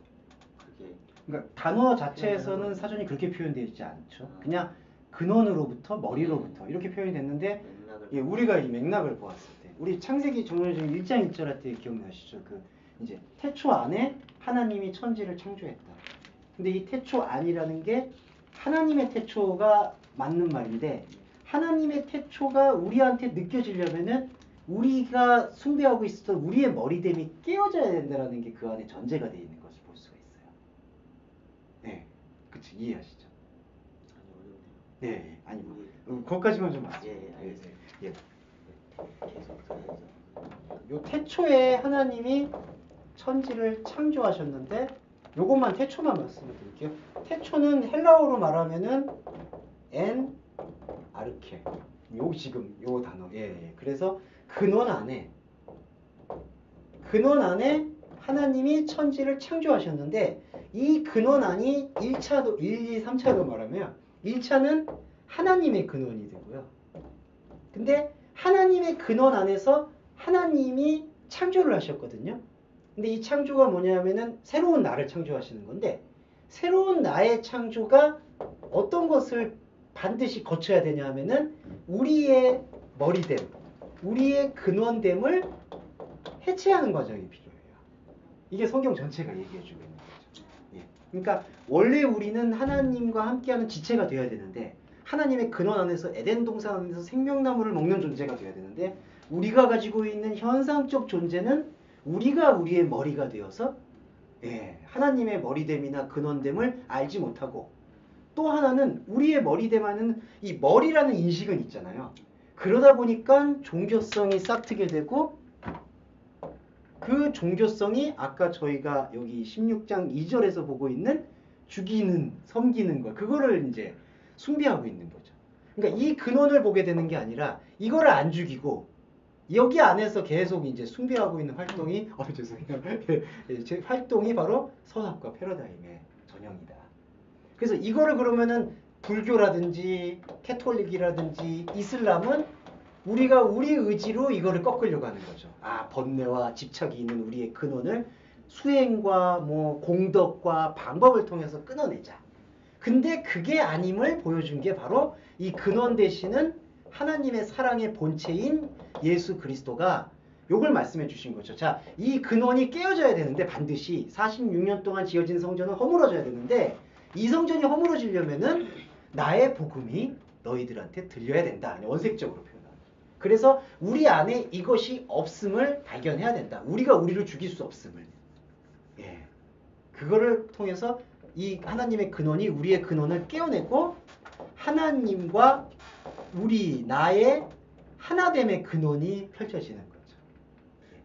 그렇게 그러니까 단어 자체에서는 사전이 그렇게 표현되어 있지 않죠. 그냥 근원으로부터 머리로부터 이렇게 표현이 됐는데 예, 우리가 이 맥락을 보았을 때 우리 창세기 전문적인 1장 1절 할 때 기억나시죠? 그 이제 태초 안에 하나님이 천지를 창조했다. 근데 이 태초 안이라는 게 하나님의 태초가 맞는 말인데 하나님의 태초가 우리한테 느껴지려면은 우리가 숭배하고 있었던 우리의 머리됨이 깨어져야 된다는 게 그 안에 전제가 되어 있는 것을 볼 수가 있어요. 네, 그치 이해하시죠? 네, 예, 아니 뭐 거기까지만 좀 아세요. 예, 알겠어요. 예. 계속 들어야죠. 요 태초에 하나님이 천지를 창조하셨는데 요것만 태초만 말씀을 드릴게요. 태초는 헬라어로 말하면은 엔 아르케. 요 지금 요 단어. 예. 그래서 근원 안에 하나님이 천지를 창조하셨는데 이 근원 안이 1차도 1, 2, 3차로 말하면 1차는 하나님의 근원이 되고요. 근데 하나님의 근원 안에서 하나님이 창조를 하셨거든요. 근데 이 창조가 뭐냐면은 새로운 나를 창조하시는 건데 새로운 나의 창조가 어떤 것을 반드시 거쳐야 되냐 하면은 우리의 머리됨, 우리의 근원됨을 해체하는 과정이 필요해요. 이게 성경 전체가 얘기해주고 있는 거죠. 예. 그러니까 원래 우리는 하나님과 함께하는 지체가 되어야 되는데 하나님의 근원 안에서 에덴 동산 안에서 생명나무를 먹는 존재가 되어야 되는데 우리가 가지고 있는 현상적 존재는 우리가 우리의 머리가 되어서 예, 하나님의 머리됨이나 근원됨을 알지 못하고 또 하나는 우리의 머리됨에는 이 머리라는 인식은 있잖아요. 그러다 보니까 종교성이 싹트게 되고 그 종교성이 아까 저희가 여기 16장 2절에서 보고 있는 죽이는, 섬기는 것 그거를 이제 숭배하고 있는 거죠. 그러니까 이 근원을 보게 되는 게 아니라 이거를 안 죽이고 여기 안에서 계속 이제 숭배하고 있는 활동이 죄송해요. 제 활동이 바로 선악과 패러다임의 전형이다. 그래서 이거를 그러면은 불교라든지 캐톨릭이라든지 이슬람은 우리가 우리 의지로 이거를 꺾으려고 하는 거죠. 번뇌와 집착이 있는 우리의 근원을 수행과 뭐 공덕과 방법을 통해서 끊어내자. 근데 그게 아님을 보여준 게 바로 이 근원 되시는 하나님의 사랑의 본체인 예수 그리스도가 요걸 말씀해 주신 거죠. 자, 이 근원이 깨어져야 되는데 반드시 46년 동안 지어진 성전은 허물어져야 되는데 이 성전이 허물어지려면은 나의 복음이 너희들한테 들려야 된다. 원색적으로 표현합니다. 그래서 우리 안에 이것이 없음을 발견해야 된다. 우리가 우리를 죽일 수 없음을. 예. 그거를 통해서 이 하나님의 근원이 우리의 근원을 깨어내고 하나님과 우리 나의 하나됨의 근원이 펼쳐지는 거죠.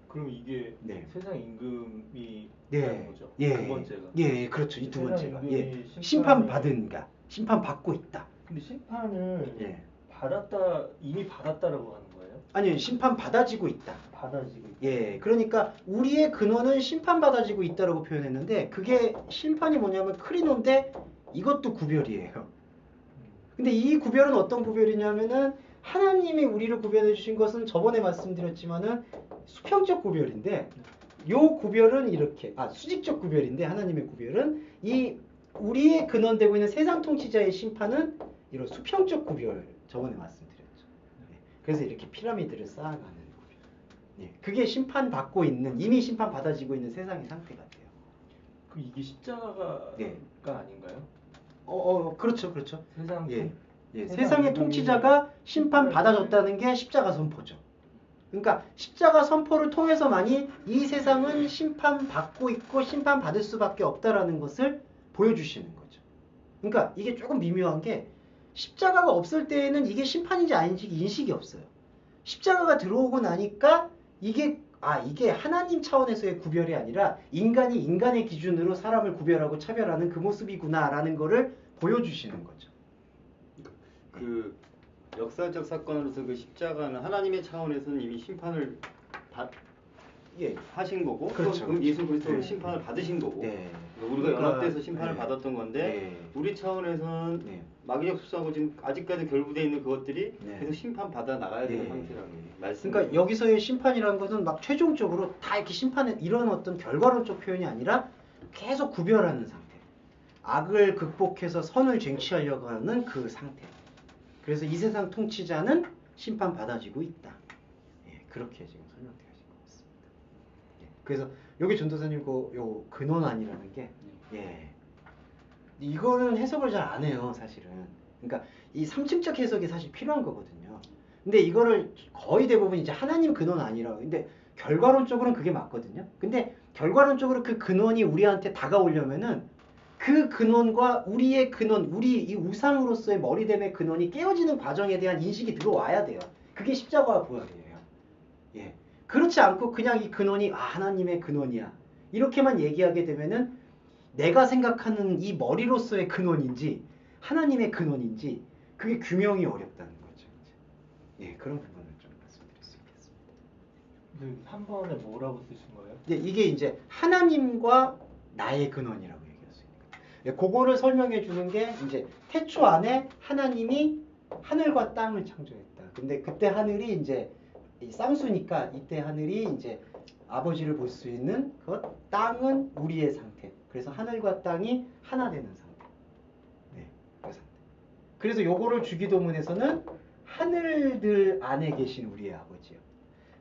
그럼 이게 네. 세상 임금이 네. 되는 거죠. 예. 두 번째가. 예, 그렇죠. 이 두 세상 번째가. 임금이 예. 심판 받은가? 심판 받고 있다. 근데 심판을 예. 이미 받았다라고 하는 거예요? 아니요. 심판 받아지고 있다. 받아지고 있다. 예. 그러니까 우리의 근원은 심판 받아지고 있다라고 표현했는데 그게 심판이 뭐냐면 크리노인데 이것도 구별이에요. 근데 이 구별은 어떤 구별이냐면은 하나님이 우리를 구별해 주신 것은 저번에 말씀드렸지만은 수평적 구별인데 요 구별은 이렇게 수직적 구별인데 하나님의 구별은 이 우리의 근원되고 있는 세상 통치자의 심판은 이런 수평적 구별 저번에 말씀드렸죠. 네. 그래서 이렇게 피라미드를 쌓아가는 구별. 네. 그게 심판받고 있는 이미 심판 받아지고 있는 세상의 상태가 돼요. 그럼 이게 십자가가 네. 아닌가요? 그렇죠, 그렇죠. 세상 세상의 통치자가 심판 받아줬다는 게 십자가 선포죠. 그러니까 십자가 선포를 통해서만이 이 세상은 심판받고 있고 심판받을 수밖에 없다라는 것을 보여주시는 거죠. 그러니까 이게 조금 미묘한 게 십자가가 없을 때에는 이게 심판인지 아닌지 인식이 없어요. 십자가가 들어오고 나니까 이게 하나님 차원에서의 구별이 아니라 인간이 인간의 기준으로 사람을 구별하고 차별하는 그 모습이구나라는 거를 보여주시는 거죠. 그 역사적 사건으로서 그 십자가는 하나님의 차원에서는 이미 심판을 하신 거고, 그렇죠. 그럼 예수 그리스도는 네. 심판을 받으신 거고, 네. 그러니까 우리가 그러니까, 연합돼서 심판을 네. 받았던 건데, 네. 우리 차원에서는 네. 마귀적 수사하고 지금 아직까지 결부되어 있는 그것들이 네. 계속 심판 받아 나가야 되는 네. 상태라는 말씀. 그러니까 여기서의 심판이라는 것은 막 최종적으로 다 이렇게 심판의 이런 어떤 결과론적 표현이 아니라 계속 구별하는 상태. 악을 극복해서 선을 쟁취하려고 하는 그 상태. 그래서 이 세상 통치자는 심판받아지고 있다. 예, 그렇게 지금 설명되어 있는 것 같습니다. 예, 그래서 여기 전도사님 요 근원안이라는 게 예, 이거는 해석을 잘 안 해요, 사실은. 그러니까 이 3층적 해석이 사실 필요한 거거든요. 근데 이거를 거의 대부분 이제 하나님 근원 아니라고. 근데 결과론적으로는 그게 맞거든요. 근데 결과론적으로 그 근원이 우리한테 다가오려면은 그 근원과 우리의 근원, 우리 이 우상으로서의 머리됨의 근원이 깨어지는 과정에 대한 인식이 들어와야 돼요. 그게 십자가와 부활이에요. 예. 그렇지 않고 그냥 이 근원이 하나님의 근원이야. 이렇게만 얘기하게 되면은 내가 생각하는 이 머리로서의 근원인지 하나님의 근원인지 그게 규명이 어렵다는 거죠. 예, 그런 부분을 좀 말씀드릴 수 있겠습니다. 한 번에 뭐라고 쓰신 거예요? 네, 이게 이제 하나님과 나의 근원이라고 얘기할 수 있는 거예요. 예, 그거를 설명해 주는 게 이제 태초 안에 하나님이 하늘과 땅을 창조했다. 근데 그때 하늘이 이제 이 쌍수니까 이때 하늘이 이제 아버지를 볼 수 있는 것, 땅은 우리의 상태. 그래서 하늘과 땅이 하나 되는 상태. 네, 그 상태. 그래서 요거를 주기도문에서는 하늘들 안에 계신 우리의 아버지요.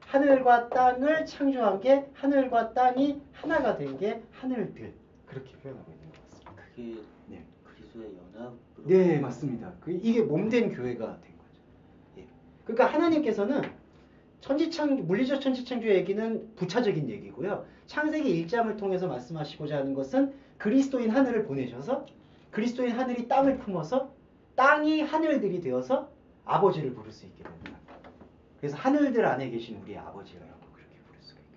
하늘과 땅을 창조한 게 하늘과 땅이 하나가 된 게 하늘들. 그렇게 표현하고 있는 것 같습니다. 그게 네. 그리스도의 연합으로. 네, 맞습니다. 이게 몸된 교회가 된 거죠. 예. 그러니까 하나님께서는 물리적 천지창조 얘기는 부차적인 얘기고요. 창세기 1장을 통해서 말씀하시고자 하는 것은 그리스도인 하늘을 보내셔서 그리스도인 하늘이 땅을 품어서 땅이 하늘들이 되어서 아버지를 부를 수 있게 된다. 그래서 하늘들 안에 계신 우리 아버지라고 그렇게 부를 수가 있게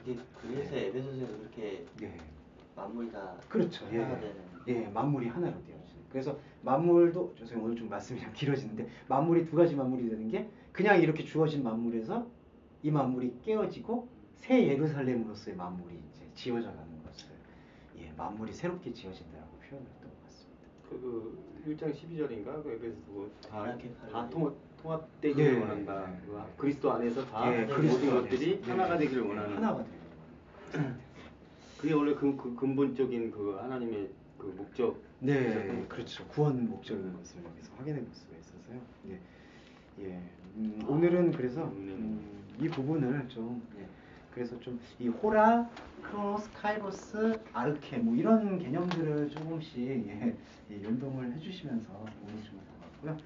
됩니다. 그게 그래서 에베소서에서 그렇게 예. 만물이 다 그렇죠. 하나가 되는. 예, 만물이 하나로 되어지는. 그래서 만물도 죄송해요, 오늘 좀 말씀이 좀 길어지는데 만물이 두 가지 만물이 되는 게 그냥 이렇게 주어진 만물에서 이 만물이 깨어지고 새 예루살렘으로서의 만물이 이제 지어져 가는 것을 예, 만물이 새롭게 지어진다라고 표현했던 것 같습니다. 그 1장 12절인가 그 에베소 다 이렇게 통합되기를 예. 원한다. 그리스도 안에서 다 예, 모든 그리스도 것들이 안에서. 하나가 예, 되기를 예, 원하는. 하나가 되는 그게 원래 그 근본적인 그 하나님의 그 목적. 네, 그렇죠. 구원 목적인 것을 여기서 확인해 볼 수가 있어서요. 네, 예, 오늘은 그래서 이 부분을 좀 그래서 좀 이 호라, 크로노스, 카이로스, 아르케 뭐 이런 개념들을 조금씩 연동을 해주시면서 오늘 좀 나왔고요.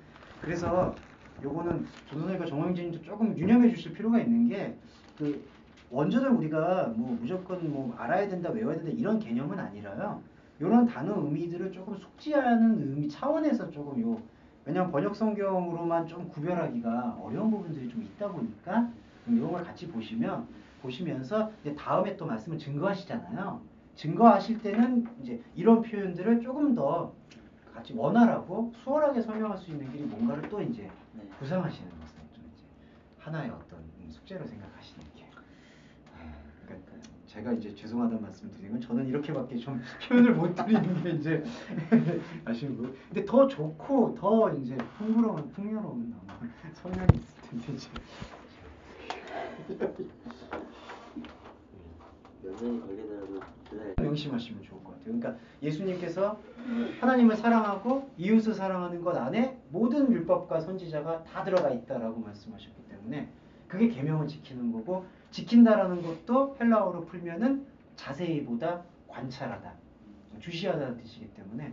그래서 요거는 조선일과 정황진도 조금 유념해 주실 필요가 있는 게 그 원전을 우리가 뭐 무조건 뭐 알아야 된다, 외워야 된다 이런 개념은 아니라요. 이런 단어 의미들을 조금 숙지하는 의미 차원에서 조금 왜냐면 번역 성경으로만 좀 구별하기가 어려운 부분들이 좀 있다 보니까 이런 걸 같이 보시면서 이제 다음에 또 말씀을 증거하시잖아요. 증거하실 때는 이제 이런 표현들을 조금 더 같이 원활하고 수월하게 설명할 수 있는 길이 뭔가를 또 이제 구상하시는 것은 좀 이제 하나의 어떤 숙제로 생각하시는 게. 그러니까 제가 이제 죄송하다는 말씀드리는 건 저는 이렇게밖에 좀 표현을 못 드리는 게 이제 아쉬운 거. 근데 더 좋고 더 이제 풍요로운 설명이 있을 텐데 이제. 몇 년이 걸리더라도 명심하시면 좋을 것 같아요. 그러니까 예수님께서 하나님을 사랑하고 이웃을 사랑하는 것 안에 모든 율법과 선지자가 다 들어가 있다라고 말씀하셨기 때문에 그게 계명을 지키는 거고 지킨다라는 것도 헬라어로 풀면은 자세히보다 관찰하다, 주시하다는 뜻이기 때문에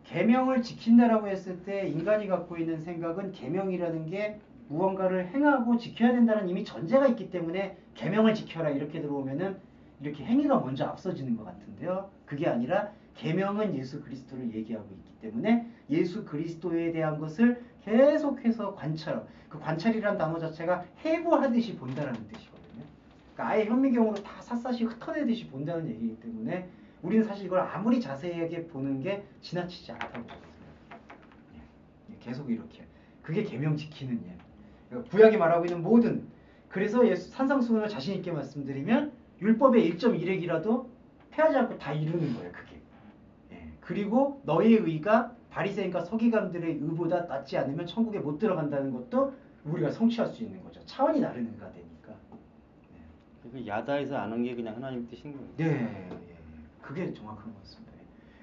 계명을 지킨다라고 했을 때 인간이 갖고 있는 생각은 계명이라는 게 무언가를 행하고 지켜야 된다는 이미 전제가 있기 때문에 계명을 지켜라 이렇게 들어오면은 이렇게 행위가 먼저 앞서지는 것 같은데요. 그게 아니라 계명은 예수 그리스도를 얘기하고 있기 때문에 예수 그리스도에 대한 것을 계속해서 관찰. 그 관찰이란 단어 자체가 해부하듯이 본다라는 뜻이거든요. 그러니까 아예 현미경으로 다 샅샅이 흩어내듯이 본다는 얘기이기 때문에 우리는 사실 이걸 아무리 자세하게 보는 게 지나치지 않다고 생각해요. 계속 이렇게. 그게 계명 지키는 예. 그러니까 구약이 말하고 있는 모든 그래서 산상수훈을 자신 있게 말씀드리면 율법의 1.1획이라도 패하지 않고 다 이루는 거예요. 그게. 예. 그리고 너의 의가 바리새인과 서기관들의 의보다 낫지 않으면 천국에 못 들어간다는 것도 우리가 성취할 수 있는 거죠. 차원이 다른 의가 되니까. 그 야다에서 아는 게 그냥 하나님 뜻인 거예요. 네, 그게 정확한 것 같습니다.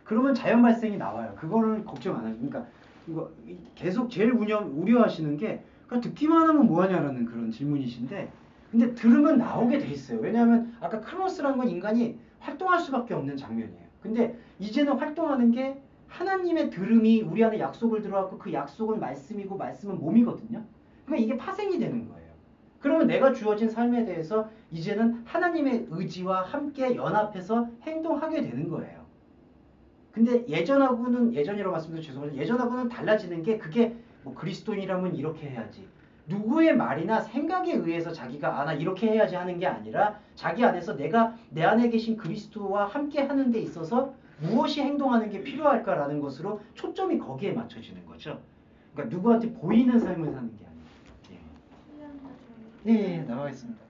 그러면 자연 발생이 나와요. 그거는 걱정 안 하죠. 그러니까 이거 계속 제일 우려하시는 게 그러니까 듣기만 하면 뭐하냐라는 그런 질문이신데 근데 들으면 나오게 돼 있어요. 왜냐하면 아까 크로노스라는 건 인간이 활동할 수밖에 없는 장면이에요. 근데 이제는 활동하는 게 하나님의 들음이 우리 안에 약속을 들어왔고 그 약속은 말씀이고 말씀은 몸이거든요. 그러니까 이게 파생이 되는 거예요. 그러면 내가 주어진 삶에 대해서 이제는 하나님의 의지와 함께 연합해서 행동하게 되는 거예요. 근데 예전이라고 말씀드려서 죄송합니다. 예전하고는 달라지는 게 그게 뭐 그리스도인이라면 이렇게 해야지. 누구의 말이나 생각에 의해서 자기가 나 이렇게 해야지 하는 게 아니라 자기 안에서 내가 내 안에 계신 그리스도와 함께 하는 데 있어서 무엇이 행동하는 게 필요할까라는 것으로 초점이 거기에 맞춰지는 거죠. 그러니까 누구한테 보이는 삶을 사는 게 아니에요. 예. 네, 나와 있습니다.